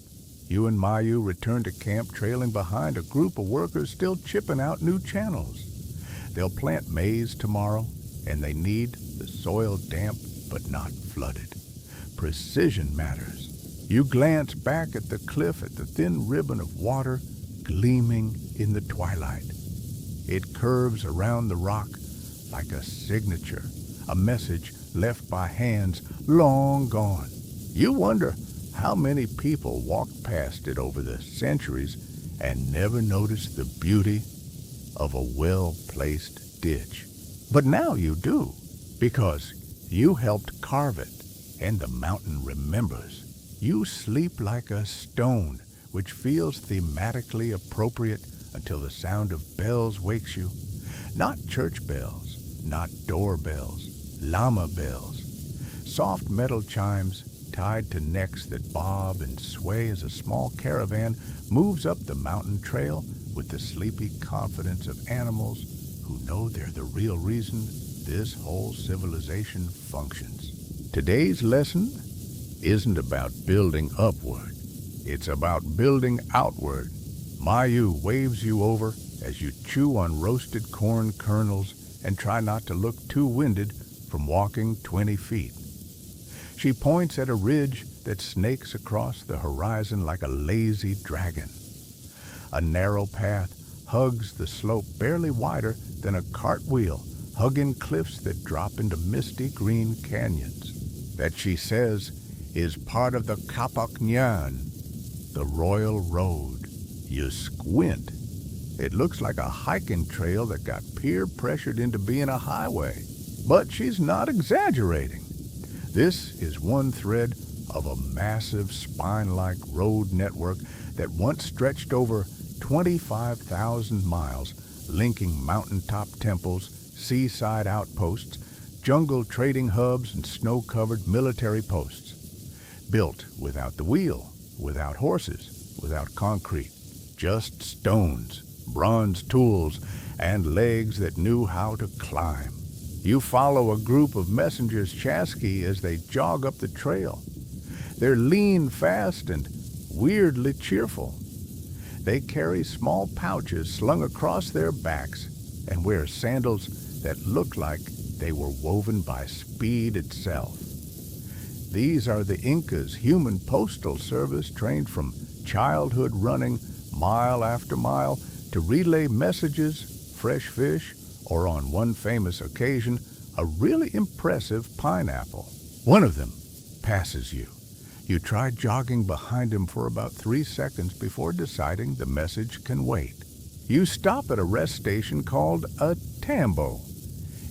you and Mayu return to camp, trailing behind a group of workers still chipping out new channels. They'll plant maize tomorrow, and they need the soil damp but not flooded. Precision matters. You glance back at the cliff, at the thin ribbon of water gleaming in the twilight. It curves around the rock, like a signature, a message left by hands long gone. You wonder how many people walked past it over the centuries and never noticed the beauty of a well-placed ditch. But now you do, because you helped carve it, and the mountain remembers. You sleep like a stone, which feels thematically appropriate until the sound of bells wakes you. Not church bells, not doorbells, llama bells. Soft metal chimes tied to necks that bob and sway as a small caravan moves up the mountain trail with the sleepy confidence of animals who know they're the real reason this whole civilization functions. Today's lesson isn't about building upward. It's about building outward. Mayu waves you over as you chew on roasted corn kernels and try not to look too winded from walking 20 feet. She points at a ridge that snakes across the horizon like a lazy dragon. A narrow path hugs the slope barely wider than a cartwheel, hugging cliffs that drop into misty green canyons. That, she says, is part of the Kapak Nyan, the Royal Road. You squint. It looks like a hiking trail that got peer-pressured into being a highway. But she's not exaggerating. This is one thread of a massive spine-like road network that once stretched over 25,000 miles, linking mountaintop temples, seaside outposts, jungle trading hubs, and snow-covered military posts. Built without the wheel, without horses, without concrete, just stones, bronze tools, and legs that knew how to climb. You follow a group of messengers chasqui as they jog up the trail. They're lean, fast, and weirdly cheerful. They carry small pouches slung across their backs and wear sandals that look like they were woven by speed itself. These are the Inca's human postal service, trained from childhood running mile after mile to relay messages, fresh fish, or on one famous occasion, a really impressive pineapple. One of them passes you. You try jogging behind him for about 3 seconds before deciding the message can wait. You stop at a rest station called a tambo.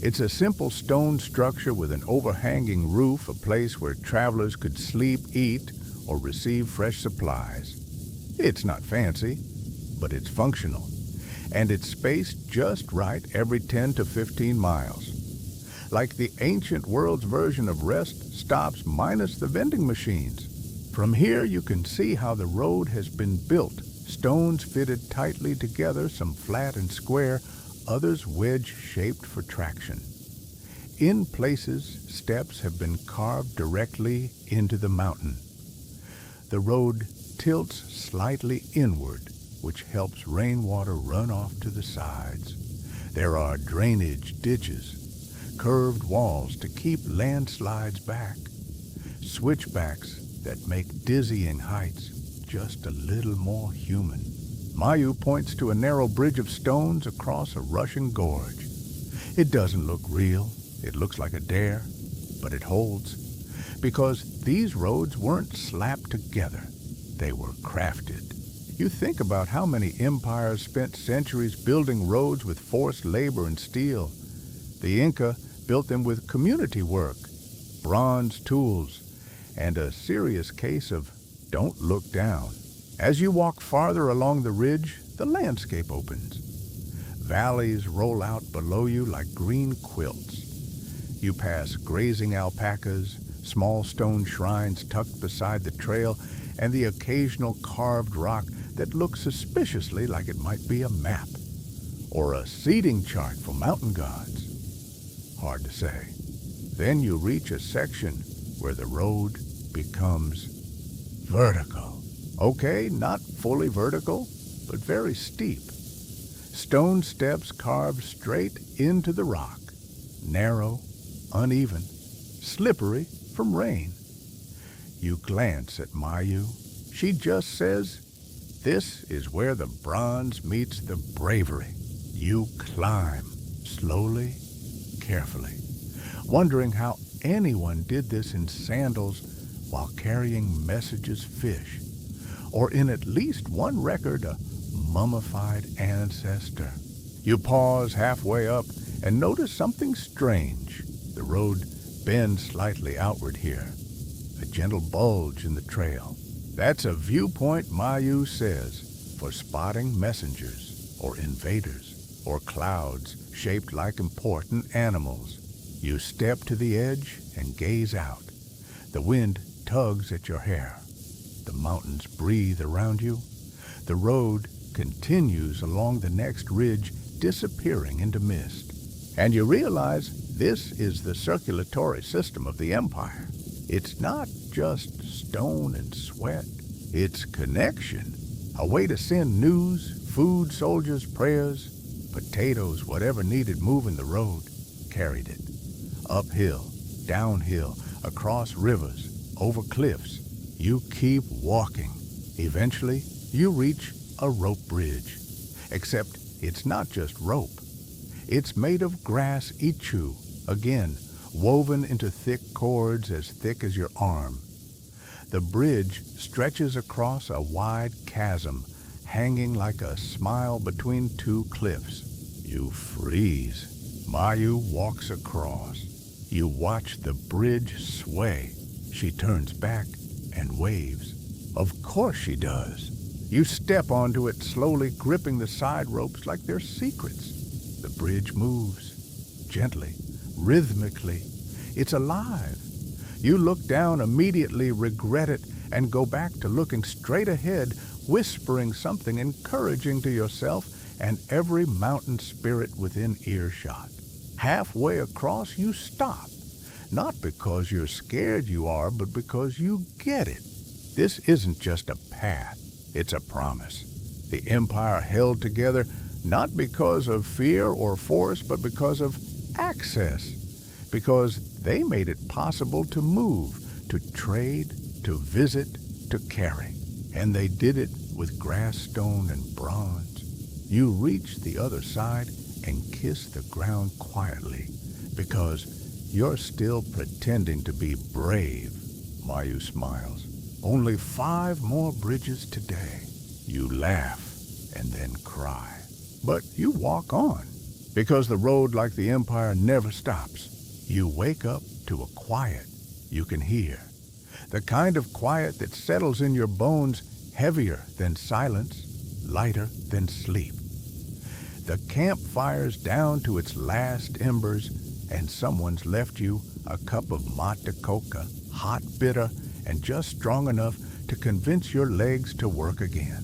It's a simple stone structure with an overhanging roof, a place where travelers could sleep, eat, or receive fresh supplies. It's not fancy, but it's functional, and it's spaced just right every 10 to 15 miles. Like the ancient world's version of rest stops minus the vending machines. From here you can see how the road has been built. Stones fitted tightly together, some flat and square, others wedge-shaped for traction. In places, steps have been carved directly into the mountain. The road tilts slightly inward, which helps rainwater run off to the sides. There are drainage ditches, curved walls to keep landslides back, switchbacks that make dizzying heights just a little more human. Mayu points to a narrow bridge of stones across a rushing gorge. It doesn't look real. It looks like a dare, but it holds. Because these roads weren't slapped together. They were crafted. You think about how many empires spent centuries building roads with forced labor and steel. The Inca built them with community work, bronze tools, and a serious case of don't look down. As you walk farther along the ridge, the landscape opens. Valleys roll out below you like green quilts. You pass grazing alpacas, small stone shrines tucked beside the trail, and the occasional carved rock that looks suspiciously like it might be a map or a seating chart for mountain gods. Hard to say. Then you reach a section where the road becomes vertical. Okay, not fully vertical, but very steep. Stone steps carved straight into the rock, narrow, uneven, slippery from rain. You glance at Mayu. She just says, "This is where the bronze meets the bravery." You climb, slowly, carefully, wondering how anyone did this in sandals while carrying messages fish, or in at least one record a mummified ancestor. You pause halfway up and notice something strange. The road bends slightly outward here, a gentle bulge in the trail. That's a viewpoint, Mayu says, for spotting messengers or invaders or clouds shaped like important animals. You step to the edge and gaze out. The wind tugs at your hair. The mountains breathe around you. The road continues along the next ridge, disappearing into mist. And you realize this is the circulatory system of the empire. It's not just stone and sweat. It's connection. A way to send news, food, soldiers, prayers, potatoes, whatever needed moving the road, carried it. Uphill, downhill, across rivers, over cliffs. You keep walking. Eventually, you reach a rope bridge. Except it's not just rope. It's made of grass ichu, again, woven into thick cords as thick as your arm. The bridge stretches across a wide chasm, hanging like a smile between two cliffs. You freeze. Mayu walks across. You watch the bridge sway. She turns back and waves. Of course she does. You step onto it, slowly gripping the side ropes like they're secrets. The bridge moves, gently, rhythmically. It's alive. You look down, immediately regret it, and go back to looking straight ahead, whispering something encouraging to yourself and every mountain spirit within earshot. Halfway across, you stop. Not because you're scared you are, but because you get it. This isn't just a path. It's a promise. The empire held together not because of fear or force, but because of access. Because they made it possible to move, to trade, to visit, to carry. And they did it with grass, stone, and bronze. You reach the other side and kiss the ground quietly, because you're still pretending to be brave. Mayu smiles. Only 5 more bridges today. You laugh and then cry. But you walk on, because the road, like the empire, never stops. You wake up to a quiet you can hear. The kind of quiet that settles in your bones, heavier than silence, lighter than sleep. The campfire's down to its last embers, and someone's left you a cup of mate coca, hot, bitter, and just strong enough to convince your legs to work again.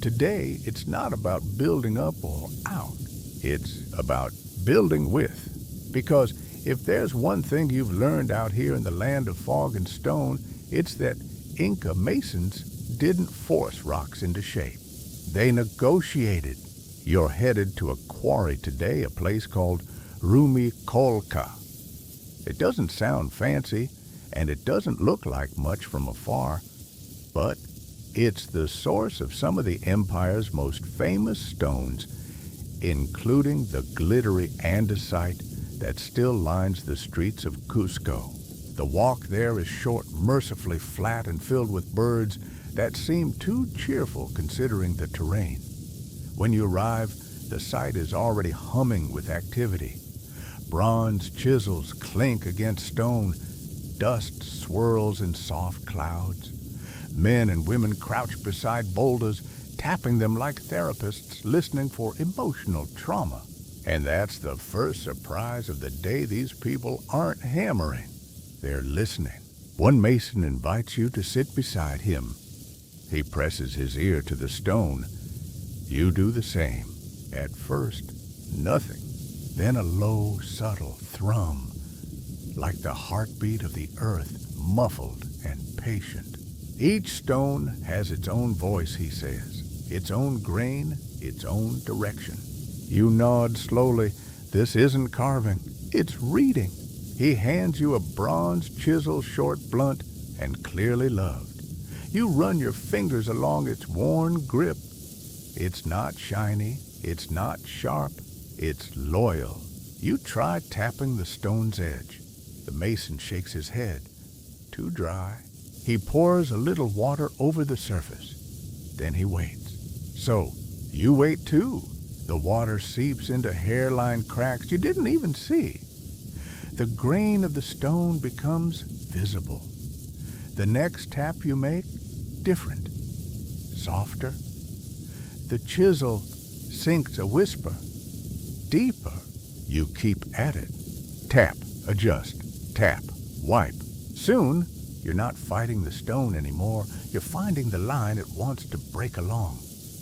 Today, it's not about building up or out. It's about building with. Because if there's one thing you've learned out here in the land of fog and stone, it's that Inca masons didn't force rocks into shape. They negotiated. You're headed to a quarry today, a place called Rumi Kolka. It doesn't sound fancy, and it doesn't look like much from afar, but it's the source of some of the empire's most famous stones, including the glittery andesite that still lines the streets of Cusco. The walk there is short, mercifully flat, and filled with birds that seem too cheerful considering the terrain. When you arrive, the site is already humming with activity. Bronze chisels clink against stone. Dust swirls in soft clouds. Men and women crouch beside boulders, tapping them like therapists listening for emotional trauma. And that's the first surprise of the day. These people aren't hammering. They're listening. One mason invites you to sit beside him. He presses his ear to the stone. You do the same. At first, nothing. Then a low, subtle thrum, like the heartbeat of the earth, muffled and patient. Each stone has its own voice, he says, its own grain, its own direction. You nod slowly. This isn't carving, it's reading. He hands you a bronze chisel, short, blunt, and clearly loved. You run your fingers along its worn grip. It's not shiny, it's not sharp, it's loyal. You try tapping the stone's edge. The mason shakes his head. Too dry. He pours a little water over the surface. Then he waits. So, you wait too. The water seeps into hairline cracks you didn't even see. The grain of the stone becomes visible. The next tap you make, different, softer. The chisel sinks a whisper, deeper. You keep at it. Tap, adjust, tap, wipe. Soon, you're not fighting the stone anymore. You're finding the line it wants to break along.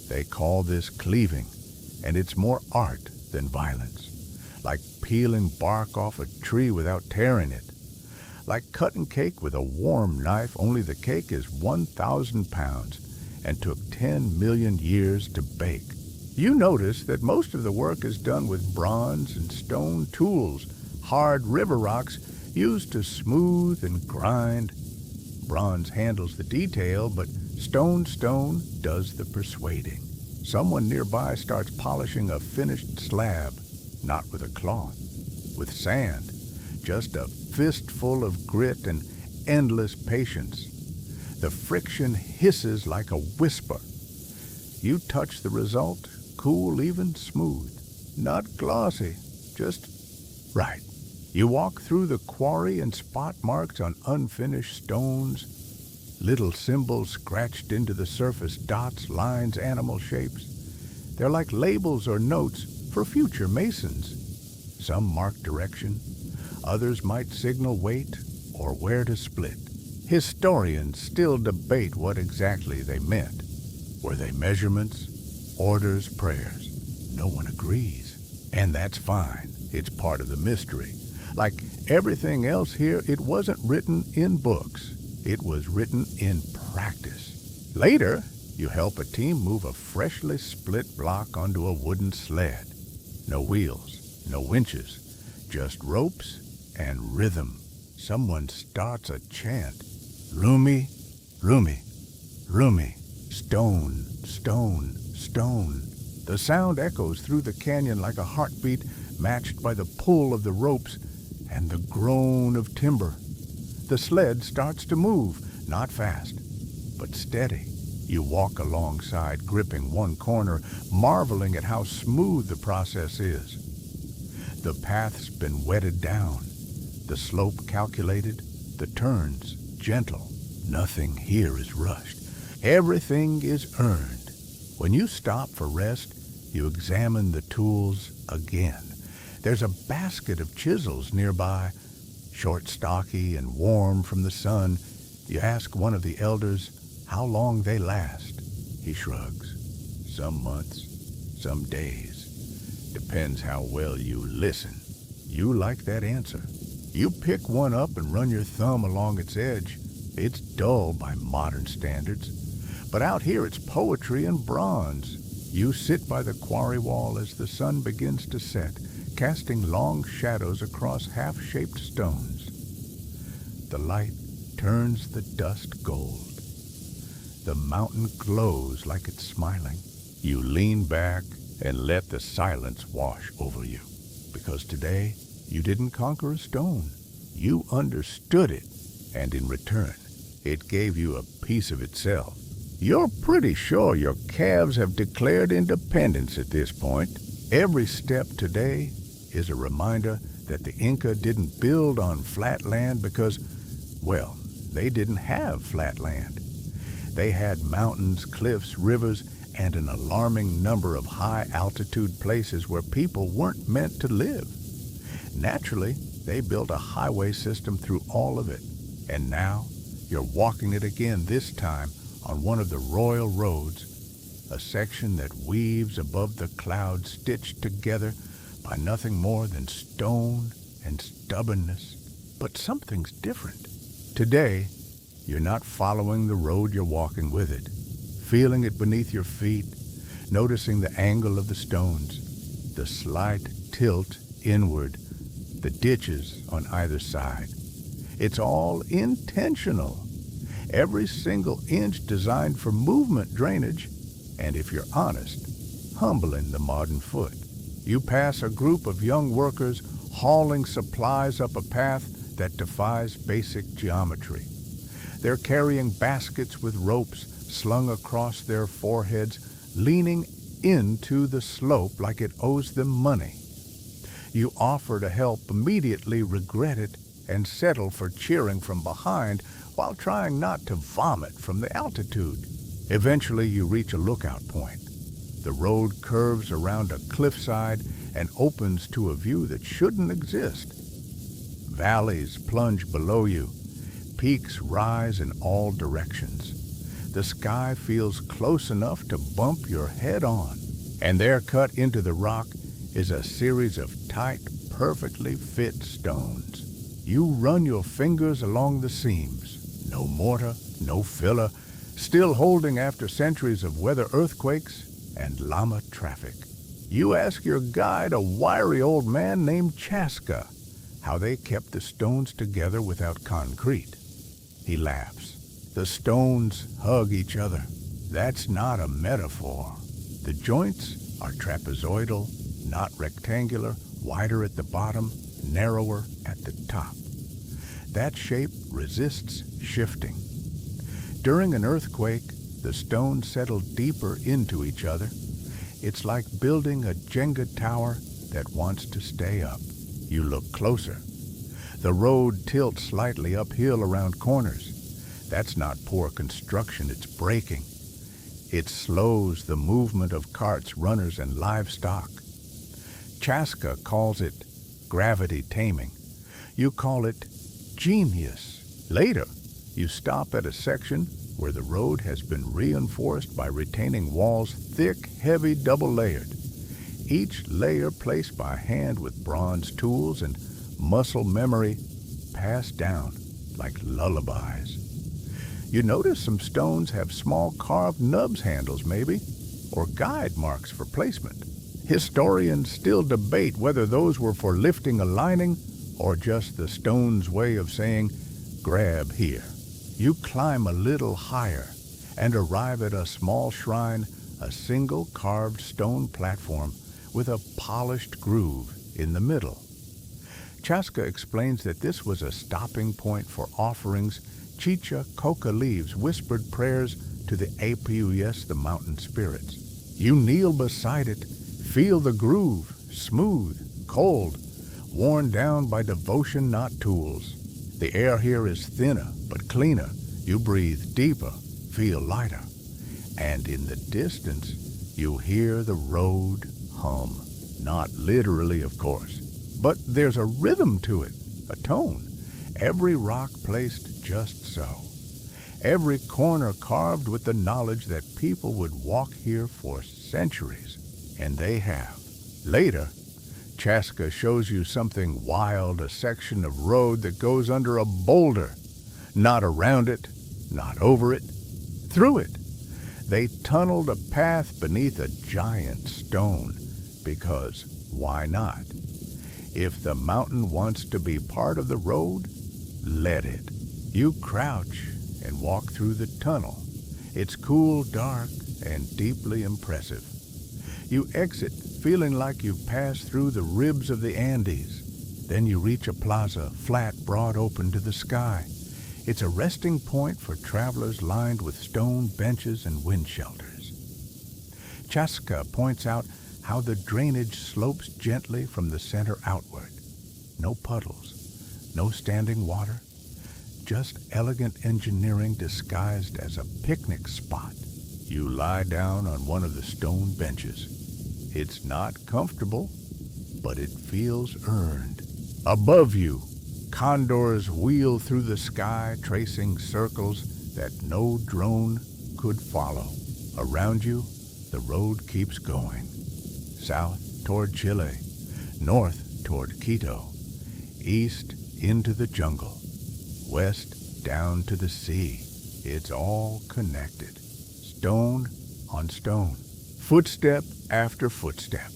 They call this cleaving, and it's more art than violence. Like peeling bark off a tree without tearing it. Like cutting cake with a warm knife, only the cake is 1,000 pounds and took 10 million years to bake. You notice that most of the work is done with bronze and stone tools, hard river rocks used to smooth and grind. Bronze handles the detail, but stone does the persuading. Someone nearby starts polishing a finished slab, not with a cloth, with sand, just a fistful of grit and endless patience. The friction hisses like a whisper. You touch the result, cool, even, smooth, not glossy, just right. You walk through the quarry and spot marks on unfinished stones, little symbols scratched into the surface, dots, lines, animal shapes. They're like labels or notes for future masons. Some mark direction, others might signal weight or where to split. Historians still debate what exactly they meant. Were they measurements, orders, prayers? No one agrees. And that's fine. It's part of the mystery. Like everything else here, it wasn't written in books. It was written in practice. Later, you help a team move a freshly split block onto a wooden sled. No wheels, no winches, just ropes and rhythm. Someone starts a chant. Rumi, Rumi, Rumi. Stone, stone, stone. The sound echoes through the canyon like a heartbeat matched by the pull of the ropes and the groan of timber. The sled starts to move, not fast, but steady. You walk alongside, gripping one corner, marveling at how smooth the process is. The path's been wetted down, the slope calculated, the turns gentle. Nothing here is rushed. Everything is earned. When you stop for rest, you examine the tools again. There's a basket of chisels nearby, short, stocky, and warm from the sun. You ask one of the elders how long they last. He shrugs. Some months, some days. Depends how well you listen. You like that answer. You pick one up and run your thumb along its edge. It's dull by modern standards. But out here it's poetry in bronze. You sit by the quarry wall as the sun begins to set, casting long shadows across half-shaped stones. The light turns the dust gold. The mountain glows like it's smiling. You lean back and let the silence wash over you. Because today, you didn't conquer a stone. You understood it, and in return, it gave you a piece of itself. You're pretty sure your calves have declared independence at this point. Every step today is a reminder that the Inca didn't build on flat land because, well, they didn't have flat land. They had mountains, cliffs, rivers, and an alarming number of high-altitude places where people weren't meant to live. Naturally, they built a highway system through all of it. And now, you're walking it again, this time on one of the royal roads, a section that weaves above the clouds stitched together by nothing more than stone and stubbornness. But something's different. Today, you're not following the road, you're walking with it, feeling it beneath your feet, noticing the angle of the stones, the slight tilt inward, the ditches on either side. It's all intentional. Every single inch designed for movement drainage, and if you're honest, humbling the modern foot. You pass a group of young workers hauling supplies up a path that defies basic geometry. They're carrying baskets with ropes slung across their foreheads, leaning into the slope like it owes them money. You offer to help, immediately regret it, and settle for cheering from behind while trying not to vomit from the altitude. Eventually, you reach a lookout point. The road curves around a cliffside and opens to a view that shouldn't exist. Valleys plunge below you. Peaks rise in all directions. The sky feels close enough to bump your head on. And there, cut into the rock, is a series of tight, perfectly fit stones. You run your fingers along the seams. No mortar, no filler, still holding after centuries of weather earthquakes and llama traffic. You ask your guide, a wiry old man named Chaska, how they kept the stones together without concrete. He laughs. The stones hug each other. That's not a metaphor. The joints are trapezoidal, not rectangular, wider at the bottom, narrower at the top. That shape resists shifting. During an earthquake, the stones settle deeper into each other. It's like building a Jenga tower that wants to stay up. You look closer. The road tilts slightly uphill around corners. That's not poor construction, it's braking. It slows the movement of carts, runners, and livestock. Chaska calls it gravity taming. You call it genius. Later, you stop at a section where the road has been reinforced by retaining walls thick, heavy, double-layered. Each layer placed by hand with bronze tools and muscle memory passed down like lullabies. You notice some stones have small carved nubs handles, maybe, or guide marks for placement. Historians still debate whether those were for lifting a lining or just the stone's way of saying, grab here. You climb a little higher and arrive at a small shrine, a single carved stone platform with a polished groove in the middle. Chaska explains that this was a stopping point for offerings. Chicha coca leaves whispered prayers to the Apuyes, the mountain spirits. You kneel beside it, feel the groove, smooth, cold, worn down by devotion, not tools. The air here is thinner but cleaner. You breathe deeper, feel lighter. And in the distance, you hear the road hum. Not literally, of course, but there's a rhythm to it, a tone. Every rock placed just so. Every corner carved with the knowledge that people would walk here for centuries, and they have. Later, Chaska shows you something wild, a section of road that goes under a boulder. Not around it, not over it, through it. They tunneled a path beneath a giant stone, because why not? If the mountain wants to be part of the road, let it. You crouch and walk through the tunnel. It's cool, dark, and deeply impressive. You exit feeling like you've passed through the ribs of the Andes. Then you reach a plaza, flat, broad open to the sky. It's a resting point for travelers lined with stone benches and wind shelters. Chaska points out how the drainage slopes gently from the center outward. No puddles, no standing water, just elegant engineering disguised as a picnic spot. You lie down on one of the stone benches. It's not comfortable, but it feels earned. Above you, condors wheel through the sky, tracing circles that no drone could follow. Around you, the road keeps going. South toward Chile, north toward Quito, east into the jungle, west down to the sea. It's all connected, stone on stone, footstep after footstep.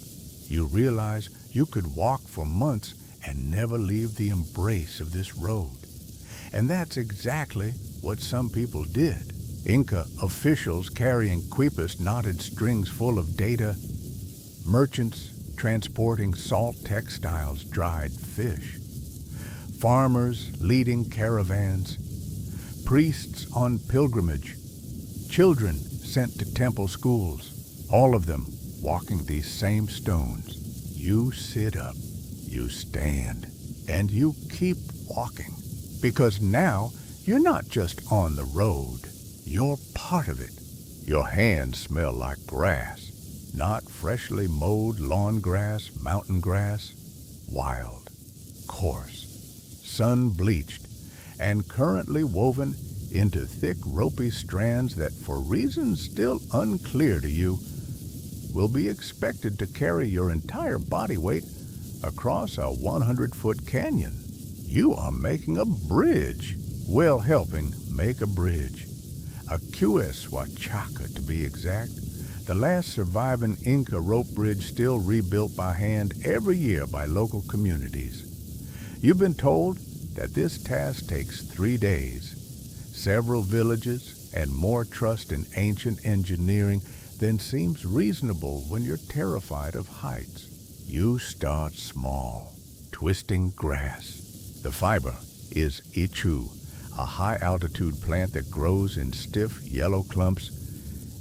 You realize you could walk for months and never leave the embrace of this road. And that's exactly what some people did. Inca officials carrying quipas knotted strings full of data, merchants transporting salt textiles, dried fish, farmers leading caravans, priests on pilgrimage, children sent to temple schools, all of them walking these same stones. You sit up, you stand, and you keep walking, because now you're not just on the road, you're part of it. Your hands smell like grass, not freshly mowed lawn grass, mountain grass, wild, coarse, sun-bleached, and currently woven into thick, ropey strands that, for reasons still unclear to you, will be expected to carry your entire body weight across a 100-foot canyon. You are making a bridge. Well, helping make a bridge. A Huachaca, to be exact, the last surviving Inca rope bridge still rebuilt by hand every year by local communities. You've been told that this task takes 3 days, several villages, and more trust in ancient engineering than seems reasonable when you're terrified of heights. You start small, twisting grass. The fiber is ichu, a high-altitude plant that grows in stiff yellow clumps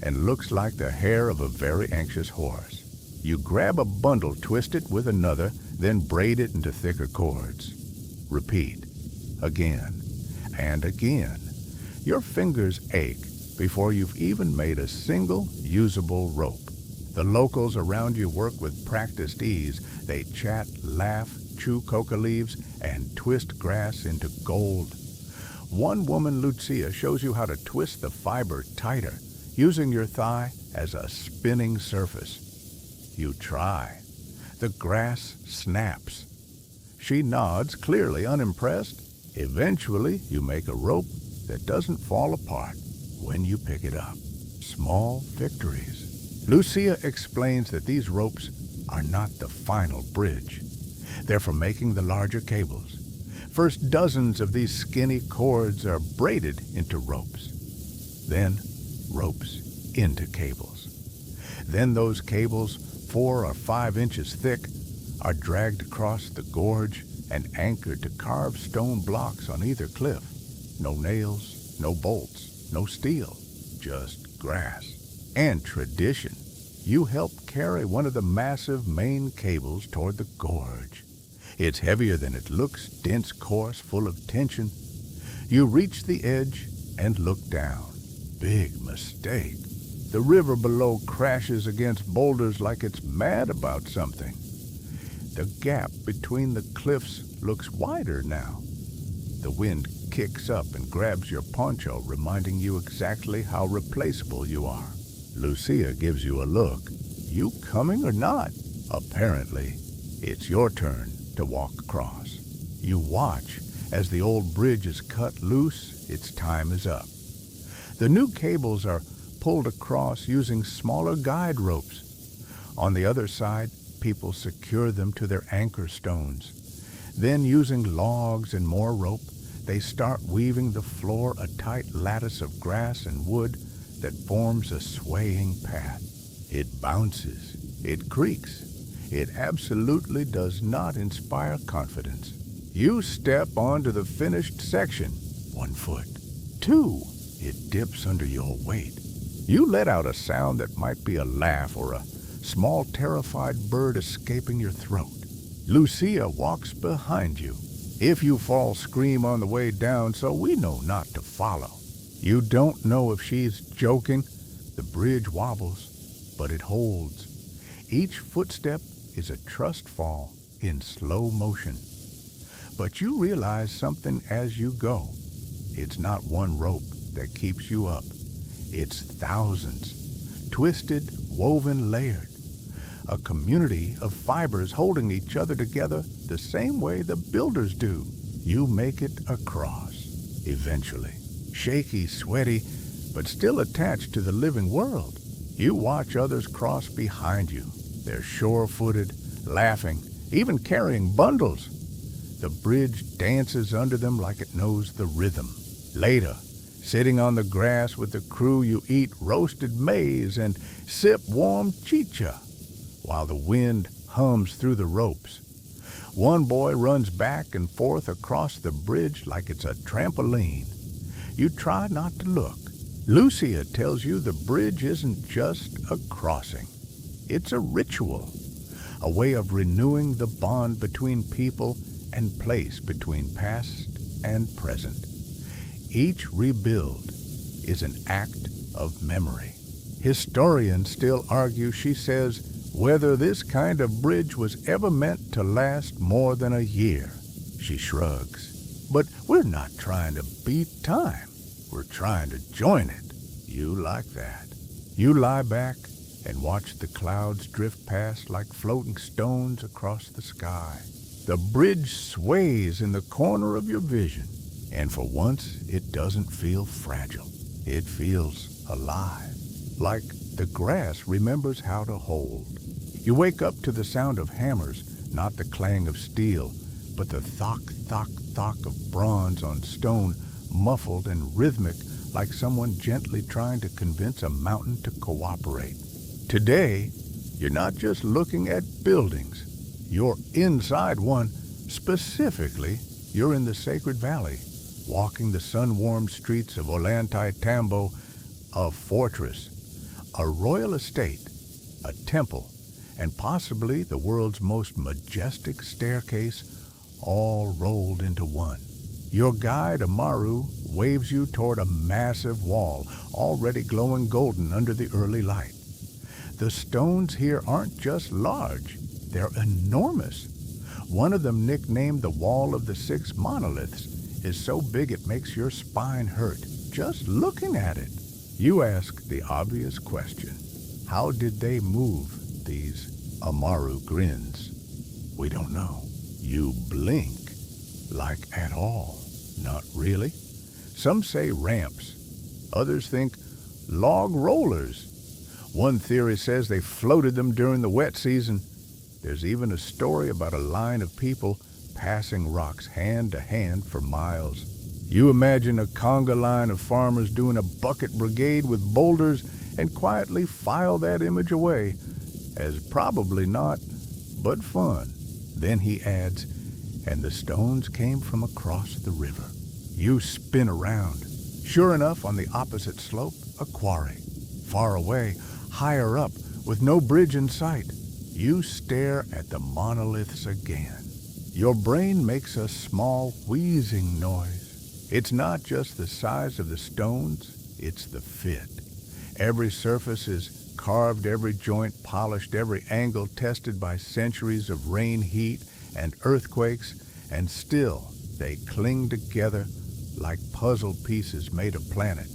and looks like the hair of a very anxious horse. You grab a bundle, twist it with another, then braid it into thicker cords. Repeat, again and again. Your fingers ache before you've even made a single usable rope. The locals around you work with practiced ease. They chat, laugh, chew coca leaves, and twist grass into gold. One woman, Lucia, shows you how to twist the fiber tighter, using your thigh as a spinning surface. You try. The grass snaps. She nods, clearly unimpressed. Eventually, you make a rope that doesn't fall apart when you pick it up. Small victories. Lucia explains that these ropes are not the final bridge. They're for making the larger cables. First, dozens of these skinny cords are braided into ropes. Then, ropes into cables. Then those cables, 4 or 5 inches thick, are dragged across the gorge and anchored to carved stone blocks on either cliff. No nails, no bolts, no steel, just grass and tradition. You help carry one of the massive main cables toward the gorge. It's heavier than it looks, dense, coarse, full of tension. You reach the edge and look down. Big mistake. The river below crashes against boulders like it's mad about something. The gap between the cliffs looks wider now. The wind kicks up and grabs your poncho, reminding you exactly how replaceable you are. Lucia gives you a look. You coming or not? Apparently, it's your turn to walk across. You watch as the old bridge is cut loose. Its time is up. The new cables are pulled across using smaller guide ropes. On the other side, people secure them to their anchor stones. Then, using logs and more rope, they start weaving the floor a tight lattice of grass and wood that forms a swaying path. It bounces, it creaks. It absolutely does not inspire confidence. You step onto the finished section. 1 foot. 2. It dips under your weight. You let out a sound that might be a laugh or a small terrified bird escaping your throat. Lucia walks behind you. If you fall, scream on the way down, so we know not to follow. You don't know if she's joking. The bridge wobbles, but it holds. Each footstep is a trust fall in slow motion. But you realize something as you go. It's not one rope that keeps you up. It's thousands, twisted, woven, layered. A community of fibers holding each other together the same way the builders do. You make it across, eventually. Shaky, sweaty, but still attached to the living world. You watch others cross behind you. They're sure-footed, laughing, even carrying bundles. The bridge dances under them like it knows the rhythm. Later, sitting on the grass with the crew, you eat roasted maize and sip warm chicha, while the wind hums through the ropes. One boy runs back and forth across the bridge like it's a trampoline. You try not to look. Lucia tells you the bridge isn't just a crossing. It's a ritual, a way of renewing the bond between people and place, between past and present. Each rebuild is an act of memory. Historians still argue, she says, whether this kind of bridge was ever meant to last more than a year. She shrugs. But we're not trying to beat time. We're trying to join it. You like that. You lie back and watch the clouds drift past like floating stones across the sky. The bridge sways in the corner of your vision, and for once it doesn't feel fragile. It feels alive, like the grass remembers how to hold. You wake up to the sound of hammers, not the clang of steel, but the thock, thock, thock of bronze on stone, muffled and rhythmic, like someone gently trying to convince a mountain to cooperate. Today, you're not just looking at buildings. You're inside one. Specifically, you're in the Sacred Valley, walking the sun-warmed streets of Ollantaytambo, a fortress, a royal estate, a temple, and possibly the world's most majestic staircase, all rolled into one. Your guide, Amaru, waves you toward a massive wall, already glowing golden under the early light. The stones here aren't just large, they're enormous. One of them, nicknamed the Wall of the Six Monoliths, is so big it makes your spine hurt just looking at it. You ask the obvious question, how did they move these? Amaru grins. We don't know. You blink. Like at all. Not really. Some say ramps. Others think log rollers. One theory says they floated them during the wet season. There's even a story about a line of people passing rocks hand to hand for miles. You imagine a conga line of farmers doing a bucket brigade with boulders and quietly file that image away as probably not, but fun. Then he adds, and the stones came from across the river. You spin around. Sure enough, on the opposite slope, a quarry. Far away, higher up, with no bridge in sight, you stare at the monoliths again. Your brain makes a small wheezing noise. It's not just the size of the stones, it's the fit. Every surface is carved, every joint polished, every angle tested by centuries of rain, heat, and earthquakes, and still they cling together like puzzle pieces made of planet.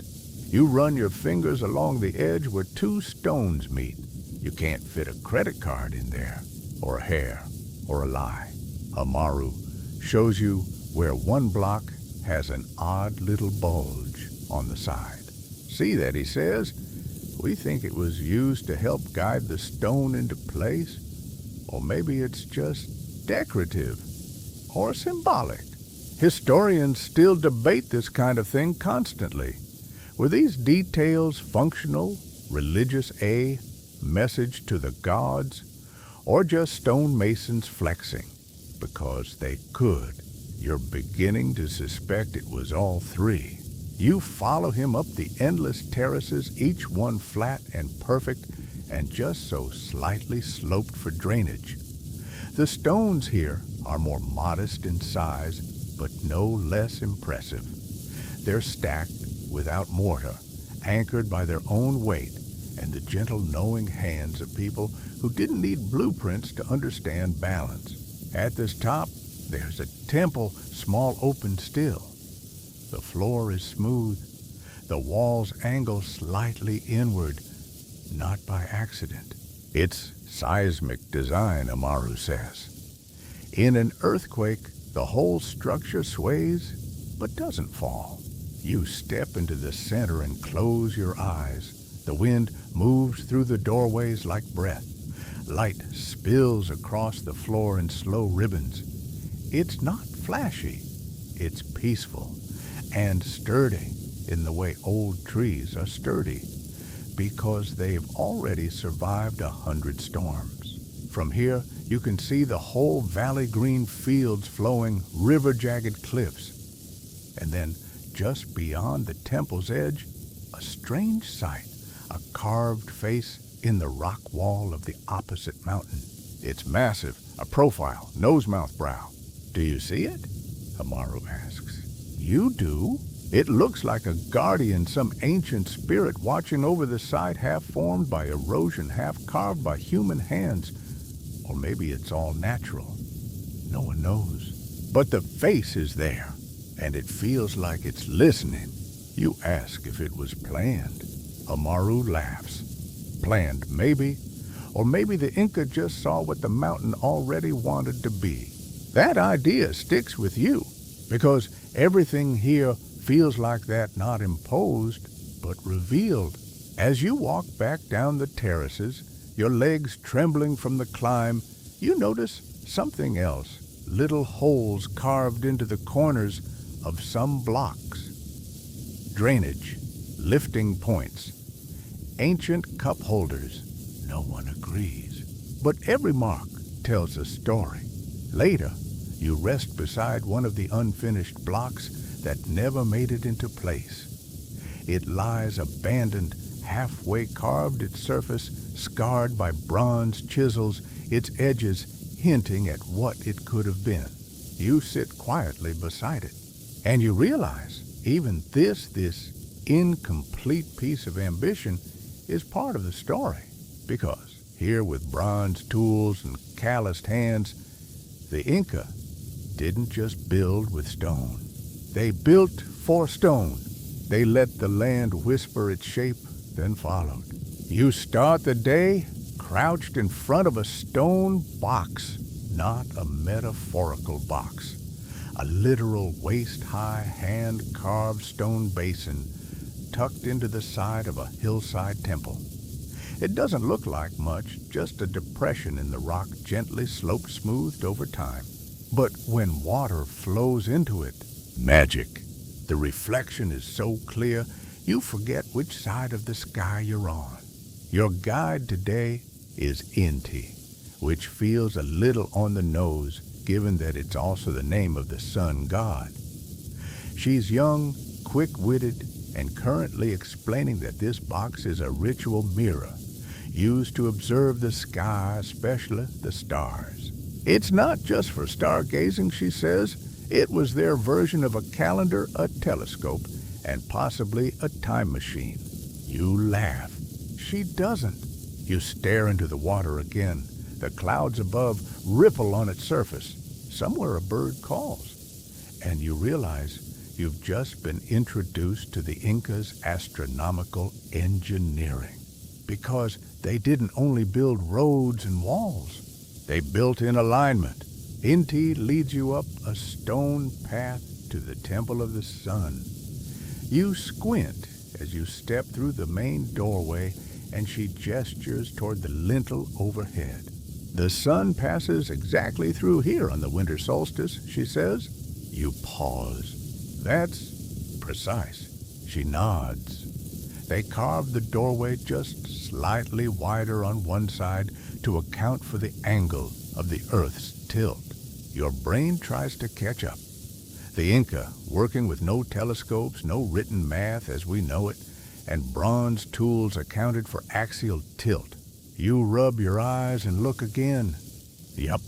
You run your fingers along the edge where two stones meet. You can't fit a credit card in there, or a hair, or a lie. Amaru shows you where one block has an odd little bulge on the side. See that, he says. We think it was used to help guide the stone into place, or maybe it's just decorative or symbolic. Historians still debate this kind of thing constantly. Were these details functional, religious message to the gods, or just stonemasons flexing? Because they could. You're beginning to suspect it was all three. You follow him up the endless terraces, each one flat and perfect, and just so slightly sloped for drainage. The stones here are more modest in size, but no less impressive. They're stacked without mortar, anchored by their own weight and the gentle knowing hands of people who didn't need blueprints to understand balance. At this top, there's a temple, small open still. The floor is smooth. The walls angle slightly inward, not by accident. It's seismic design, Amaru says. In an earthquake, the whole structure sways, but doesn't fall. You step into the center and close your eyes. The wind moves through the doorways like breath. Light spills across the floor in slow ribbons. It's not flashy. It's peaceful and sturdy in the way old trees are sturdy, because they've already survived 100 storms. From here, You can see the whole valley-green fields flowing, river-jagged cliffs. And then, just beyond the temple's edge, a strange sight, a carved face in the rock wall of the opposite mountain. It's massive, a profile, nose-mouth brow. Do you see it? Amaru asks. You do? It looks like a guardian, some ancient spirit watching over the site, half formed by erosion, half carved by human hands. Or maybe it's all natural. No one knows. But the face is there, and it feels like it's listening. You ask if it was planned. Amaru laughs. Planned, maybe. Or maybe the Inca just saw what the mountain already wanted to be. That idea sticks with you, because everything here feels like that, not imposed, but revealed. As you walk back down the terraces, your legs trembling from the climb, you notice something else. Little holes carved into the corners of some blocks. Drainage, lifting points, ancient cup holders. No one agrees. But every mark tells a story. Later, you rest beside one of the unfinished blocks that never made it into place. It lies abandoned, halfway carved, its surface scarred by bronze chisels, its edges hinting at what it could have been. You sit quietly beside it, and you realize even this incomplete piece of ambition is part of the story. Because here with bronze tools and calloused hands, the Inca didn't just build with stone. They built for stone. They let the land whisper its shape, then followed. You start the day crouched in front of a stone box, not a metaphorical box. A literal waist-high, hand-carved stone basin tucked into the side of a hillside temple. It doesn't look like much, just a depression in the rock gently sloped smoothed over time. But when water flows into it, magic. The reflection is so clear, you forget which side of the sky you're on. Your guide today is Inti, which feels a little on the nose, given that it's also the name of the sun god. She's young, quick-witted, and currently explaining that this box is a ritual mirror, used to observe the sky, especially the stars. It's not just for stargazing, she says. It was their version of a calendar, a telescope, and possibly a time machine. You laugh. She doesn't. You stare into the water again. The clouds above ripple on its surface. Somewhere a bird calls. And you realize you've just been introduced to the Incas' astronomical engineering. Because they didn't only build roads and walls. They built in alignment. Inti leads you up a stone path to the Temple of the Sun. You squint as you step through the main doorway, and she gestures toward the lintel overhead. The sun passes exactly through here on the winter solstice, she says. You pause. That's precise. She nods. They carved the doorway just slightly wider on one side to account for the angle of the Earth's tilt. Your brain tries to catch up. The Inca, working with no telescopes, no written math as we know it, and bronze tools accounted for axial tilt. You rub your eyes and look again. Yup,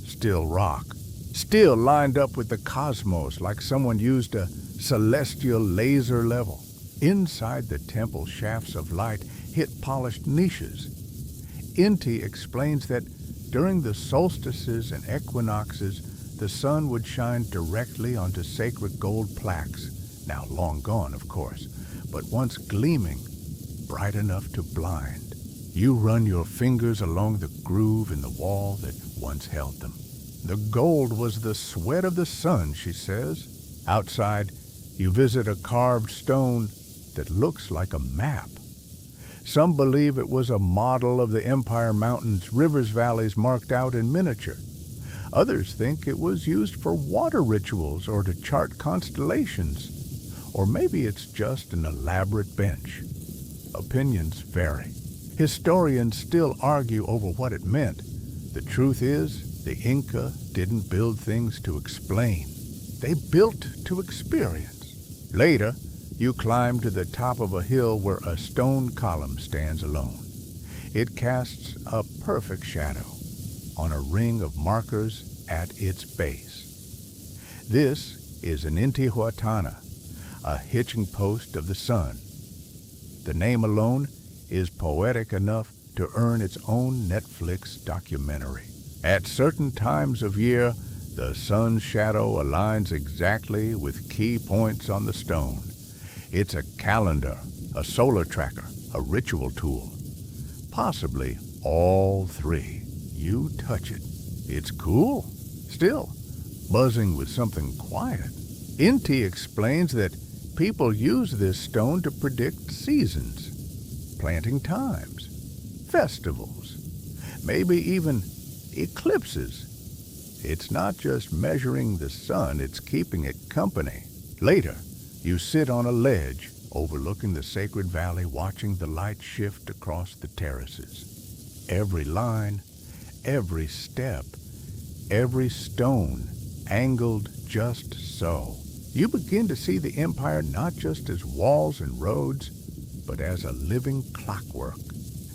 still rock. Still lined up with the cosmos like someone used a celestial laser level. Inside the temple, shafts of light hit polished niches. Inti explains that during the solstices and equinoxes, the sun would shine directly onto sacred gold plaques, now long gone, of course, but once gleaming, bright enough to blind. You run your fingers along the groove in the wall that once held them. The gold was the sweat of the sun, she says. Outside, you visit a carved stone that looks like a map. Some believe it was a model of the Empire Mountains, rivers, valleys marked out in miniature. Others think it was used for water rituals or to chart constellations. Or maybe it's just an elaborate bench. Opinions vary. Historians still argue over what it meant. The truth is, the Inca didn't build things to explain. They built to experience. Later, you climb to the top of a hill where a stone column stands alone. It casts a perfect shadow on a ring of markers at its base. This is an Intihuatana, a hitching post of the sun. The name alone is poetic enough to earn its own Netflix documentary. At certain times of year, the sun's shadow aligns exactly with key points on the stone. It's a calendar, a solar tracker, a ritual tool. Possibly all three. You touch it. It's cool. Still, buzzing with something quiet. Inti explains that people use this stone to predict seasons, planting times, festivals, maybe even eclipses. It's not just measuring the sun, it's keeping it company. Later, you sit on a ledge overlooking the sacred valley, watching the light shift across the terraces. Every line, every step, every stone angled just so. You begin to see the empire not just as walls and roads, but as a living clockwork.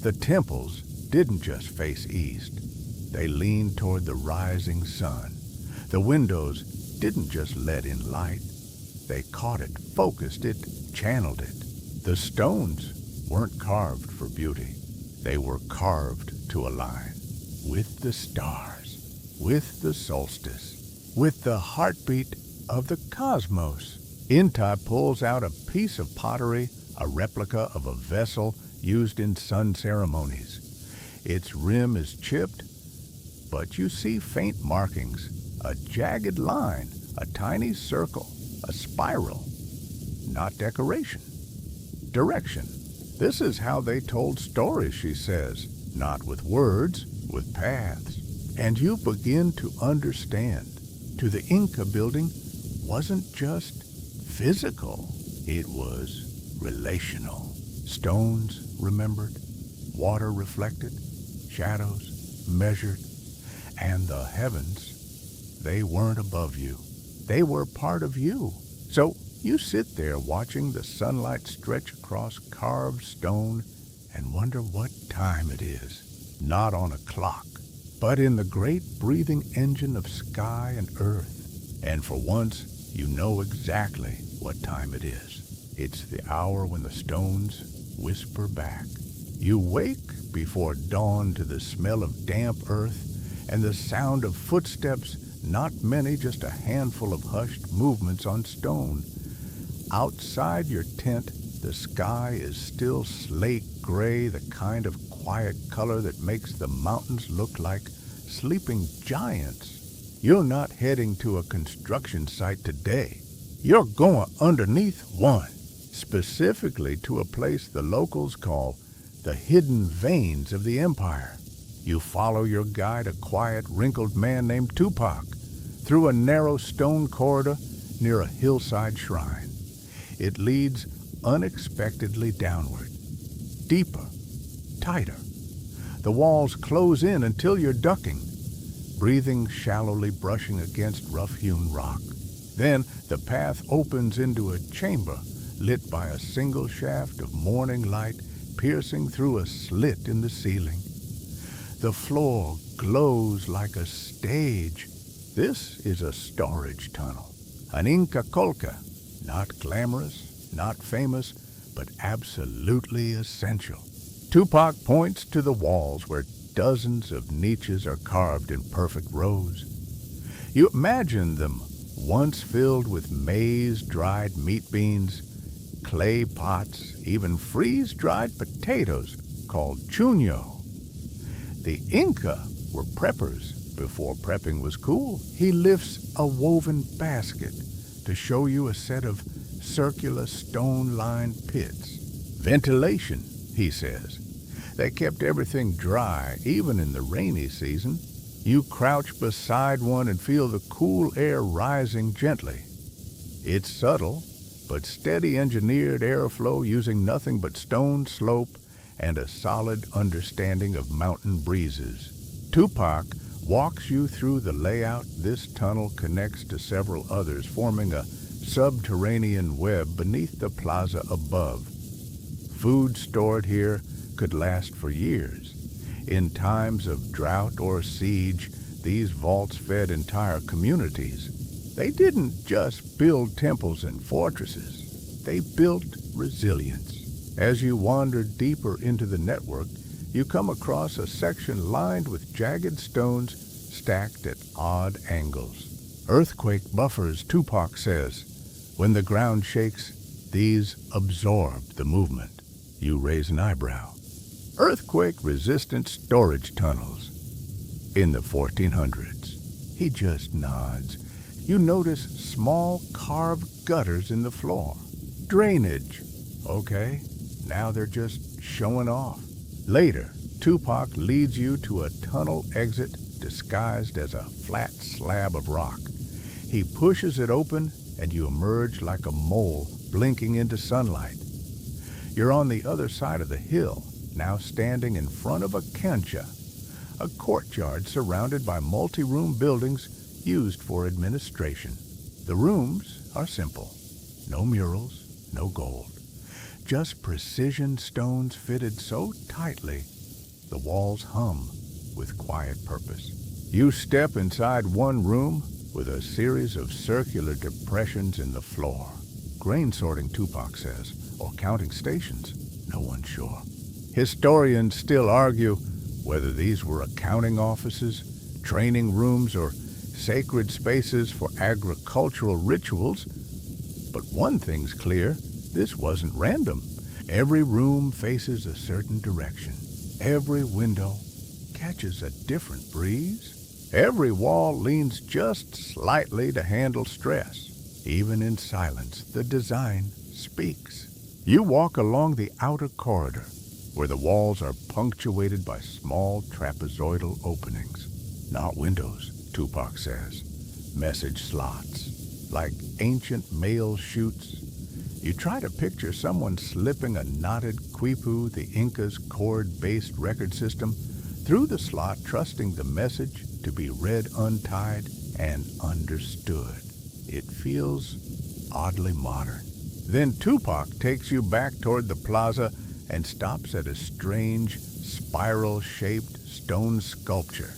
The temples didn't just face east. They leaned toward the rising sun. The windows didn't just let in light. They caught it, focused it, channeled it. The stones weren't carved for beauty. They were carved to align with the stars, with the solstice, with the heartbeat of the cosmos. Inti pulls out a piece of pottery, a replica of a vessel used in sun ceremonies. Its rim is chipped, but you see faint markings, a jagged line, a tiny circle, a spiral. Not decoration. Direction. This is how they told stories, she says, not with words, with paths. And you begin to understand. To the Inca, building wasn't just physical, it was relational. Stones remembered, water reflected, shadows measured, and the heavens, they weren't above you. They were part of you. So you sit there watching the sunlight stretch across carved stone and wonder what time it is. Not on a clock, but in the great breathing engine of sky and earth. And for once, you know exactly what time it is. It's the hour when the stones whisper back. You wake before dawn to the smell of damp earth and the sound of footsteps, not many, just a handful of hushed movements on stone. Outside your tent, the sky is still slate gray, the kind of quiet color that makes the mountains look like sleeping giants. You're not heading to a construction site today. You're going underneath one, specifically to a place the locals call the hidden veins of the empire. You follow your guide, a quiet, wrinkled man named Tupac, through a narrow stone corridor near a hillside shrine. It leads unexpectedly downward, deeper, tighter. The walls close in until you're ducking, breathing shallowly, brushing against rough-hewn rock. Then the path opens into a chamber lit by a single shaft of morning light piercing through a slit in the ceiling. The floor glows like a stage. This is a storage tunnel, an Inca colca, not glamorous, not famous, but absolutely essential. Tupac points to the walls where dozens of niches are carved in perfect rows. You imagine them once filled with maize-dried meat beans, clay pots, even freeze-dried potatoes called chuño. The Inca were preppers before prepping was cool. He lifts a woven basket to show you a set of circular stone-lined pits. Ventilation, he says. They kept everything dry, even in the rainy season. You crouch beside one and feel the cool air rising gently. It's subtle, but steady engineered airflow using nothing but stone slope and a solid understanding of mountain breezes. Tupac walks you through the layout. This tunnel connects to several others, forming a subterranean web beneath the plaza above. Food stored here could last for years. In times of drought or siege, these vaults fed entire communities. They didn't just build temples and fortresses. They built resilience. As you wander deeper into the network, you come across a section lined with jagged stones stacked at odd angles. Earthquake buffers, Tupac says. When the ground shakes, these absorb the movement. You raise an eyebrow. Earthquake-resistant storage tunnels. In the 1400s. He just nods. You notice small carved gutters in the floor. Drainage. Okay, now they're just showing off. Later, Tupac leads you to a tunnel exit disguised as a flat slab of rock. He pushes it open, and you emerge like a mole blinking into sunlight. You're on the other side of the hill, now standing in front of a cancha, a courtyard surrounded by multi-room buildings used for administration. The rooms are simple. No murals, no gold. Just precision stones fitted so tightly, the walls hum with quiet purpose. You step inside one room with a series of circular depressions in the floor. Grain sorting, Tupac says, or counting stations, no one's sure. Historians still argue whether these were accounting offices, training rooms, or sacred spaces for agricultural rituals. But one thing's clear, this wasn't random. Every room faces a certain direction. Every window catches a different breeze. Every wall leans just slightly to handle stress. Even in silence, the design speaks. You walk along the outer corridor, where the walls are punctuated by small trapezoidal openings. Not windows, Tupac says. Message slots, like ancient mail chutes. You try to picture someone slipping a knotted quipu, the Inca's chord-based record system, through the slot, trusting the message to be read untied and understood. It feels oddly modern. Then Tupac takes you back toward the plaza and stops at a strange, spiral-shaped stone sculpture.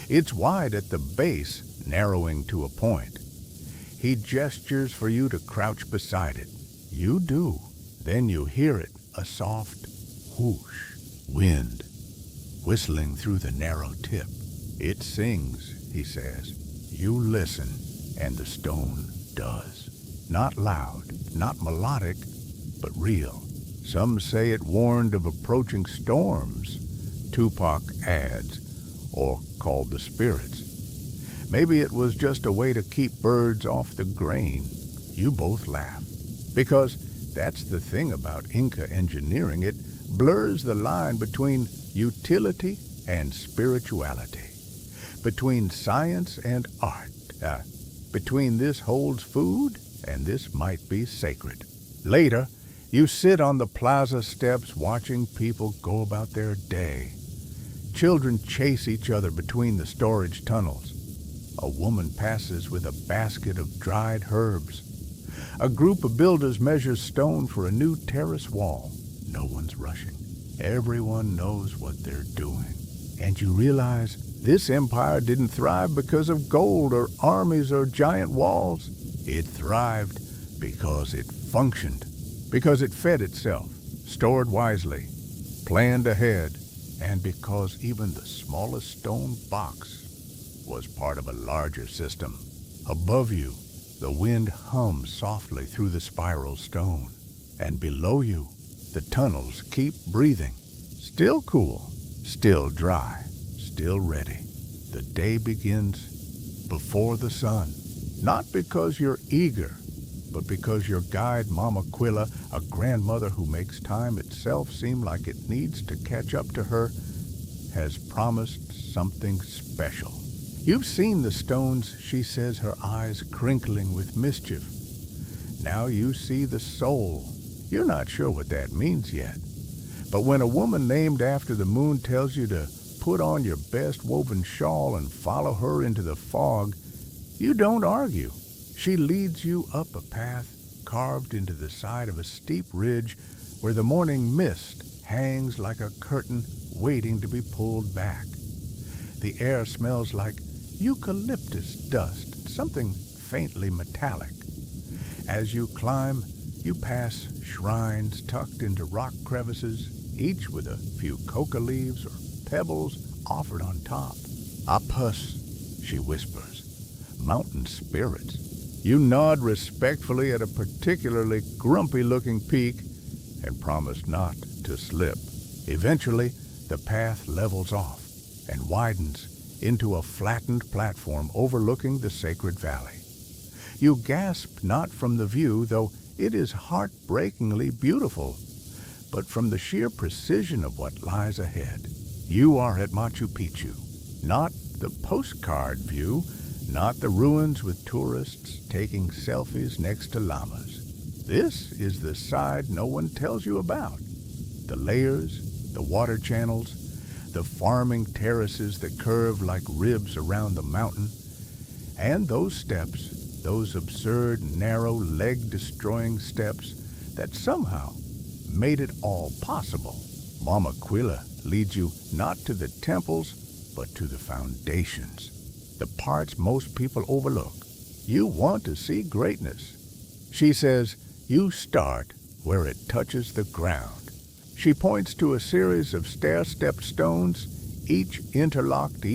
It's wide at the base, narrowing to a point. He gestures for you to crouch beside it. You do. Then you hear it, a soft whoosh, wind, whistling through the narrow tip. It sings, he says. You listen, and the stone does. Not loud, not melodic, but real. Some say it warned of approaching storms, Tupac adds, or called the spirits. Maybe it was just a way to keep birds off the grain. You both laugh. Because that's the thing about Inca engineering. It blurs the line between utility and spirituality, between science and art, between this holds food and this might be sacred. Later, you sit on the plaza steps watching people go about their day. Children chase each other between the storage tunnels. A woman passes with a basket of dried herbs. A group of builders measures stone for a new terrace wall. No one's rushing. Everyone knows what they're doing. And you realize this empire didn't thrive because of gold or armies or giant walls. It thrived because it functioned, because it fed itself, stored wisely, planned ahead, and because even the smallest stone box was part of a larger system. Above you, the wind hums softly through the spiral stone, and below you, the tunnels keep breathing. Still cool, still dry, still ready. The day begins before the sun, not because you're eager, but because your guide, Mama Quilla, a grandmother who makes time itself seem like it needs to catch up to her, has promised something special. You've seen the stones, she says, her eyes crinkling with mischief. Now you see the soul. You're not sure what that means yet. But when a woman named after the moon tells you to put on your best woven shawl and follow her into the fog, you don't argue. She leads you up a path carved into the side of a steep ridge where the morning mist hangs like a curtain waiting to be pulled back. The air smells like eucalyptus dust, something faintly metallic. As you climb, you pass shrines tucked into rock crevices, each with a few coca leaves or pebbles offered on top. Apus, she whispers, mountain spirits. You nod respectfully at a particularly grumpy-looking peak and promise not to slip. Eventually, the path levels off and widens into a flattened platform overlooking the sacred valley. You gasp not from the view, though it is heartbreakingly beautiful, but from the sheer precision of what lies ahead. You are at Machu Picchu, not the postcard view, not the ruins with tourists taking selfies next to llamas. This is the side no one tells you about. The layers, the water channels, the farming terraces that curve like ribs around the mountain, and those steps, those absurd, narrow, leg-destroying steps that somehow made it all possible. Mama Quilla leads you not to the temples, but to the foundations, the parts most people overlook. You want to see greatness. She says you start where it touches the ground. She points to a series of stair-stepped stones, each interlocked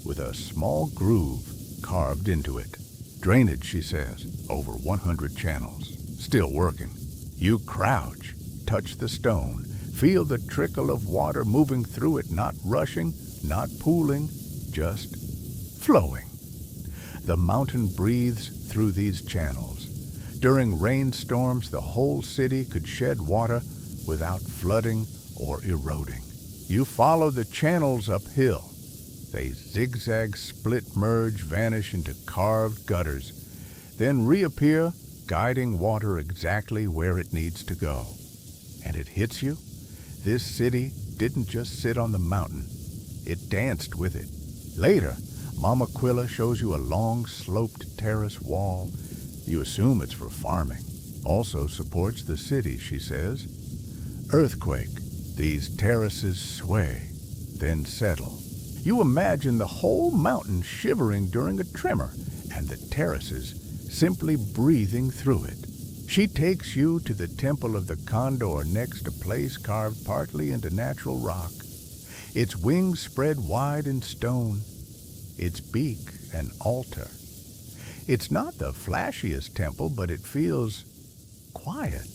with a small groove carved into it. Drainage, she says, over 100 channels, still working. You crouch, touch the stone, feel the trickle of water moving through it, not rushing, not pooling, just flowing. The mountain breathes through these channels. During rainstorms, the whole city could shed water without flooding or eroding. You follow the channels uphill. They zigzag, split, merge, vanish into carved gutters, then reappear, guiding water exactly where it needs to go. And it hits you. This city didn't just sit on the mountain. It danced with it. Later, Mama Quilla shows you a long, sloped terrace wall. You assume it's for farming. Also supports the city, she says. Earthquake. These terraces sway, then settle. You imagine the whole mountain shivering during a tremor, and the terraces simply breathing through it. She takes you to the Temple of the Condor, next a place carved partly into natural rock. Its wings spread wide in stone, its beak an altar. It's not the flashiest temple, but it feels quiet,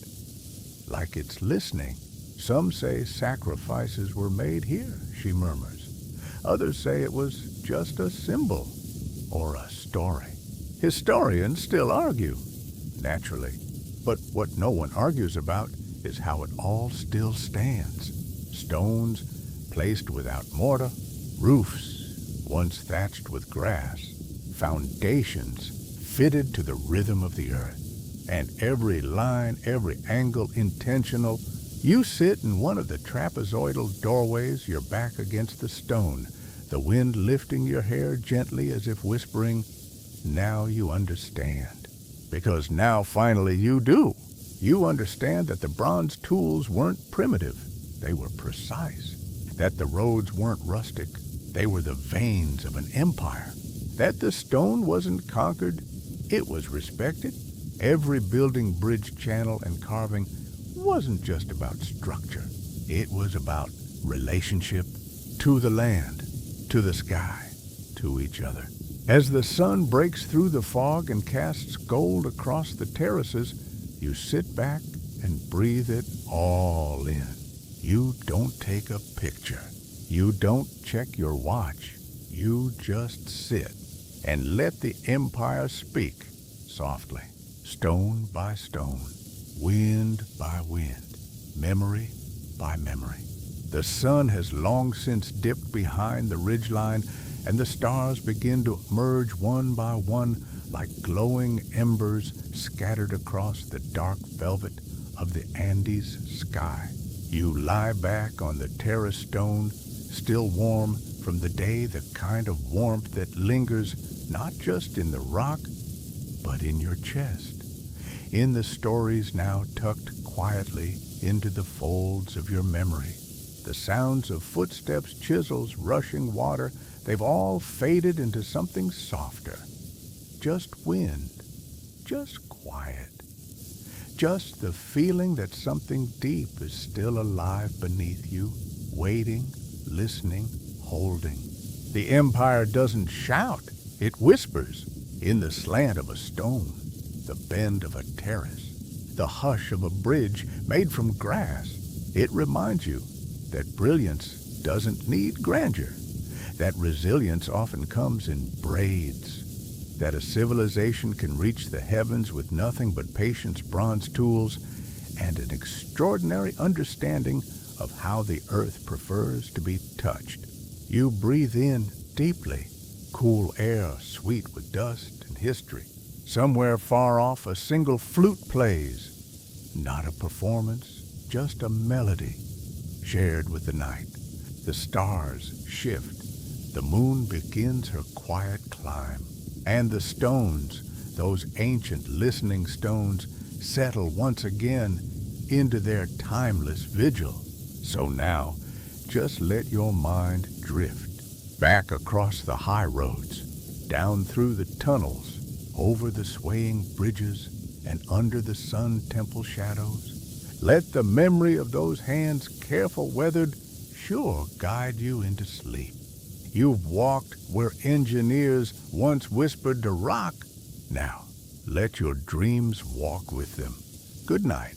like it's listening. Some say sacrifices were made here, she murmurs. Others say it was just a symbol or a story. Historians still argue, naturally. But what no one argues about is how it all still stands. Stones placed without mortar, roofs once thatched with grass, foundations fitted to the rhythm of the earth, and every line, every angle intentional. You sit in one of the trapezoidal doorways, your back against the stone, the wind lifting your hair gently as if whispering, "Now you understand." Because now finally you do. You understand that the bronze tools weren't primitive, they were precise. That the roads weren't rustic, they were the veins of an empire. That the stone wasn't conquered, it was respected. Every building, bridge, channel, and carving wasn't just about structure. It was about relationship to the land, to the sky, to each other. As the sun breaks through the fog and casts gold across the terraces, you sit back and breathe it all in. You don't take a picture. You don't check your watch. You just sit and let the empire speak softly, stone by stone, wind by wind, memory by memory. The sun has long since dipped behind the ridgeline, and the stars begin to merge one by one like glowing embers scattered across the dark velvet of the Andes sky. You lie back on the terrace stone, still warm from the day, the kind of warmth that lingers not just in the rock, but in your chest, in the stories now tucked quietly into the folds of your memory. The sounds of footsteps, chisels, rushing water, they've all faded into something softer. Just wind, just quiet, just the feeling that something deep is still alive beneath you, waiting, listening, holding. The empire doesn't shout, it whispers in the slant of a stone, the bend of a terrace, the hush of a bridge made from grass. It reminds you that brilliance doesn't need grandeur, that resilience often comes in braids, that a civilization can reach the heavens with nothing but patience, bronze tools, and an extraordinary understanding of how the earth prefers to be touched. You breathe in deeply, cool air sweet with dust and history. Somewhere far off, a single flute plays, not a performance, just a melody shared with the night. The stars shift, the moon begins her quiet climb, and the stones, those ancient listening stones, settle once again into their timeless vigil. So now, just let your mind drift back across the high roads, down through the tunnels, over the swaying bridges, and under the sun temple shadows. Let the memory of those hands, careful weathered, sure guide you into sleep. You've walked where engineers once whispered to rock. Now, let your dreams walk with them. Good night.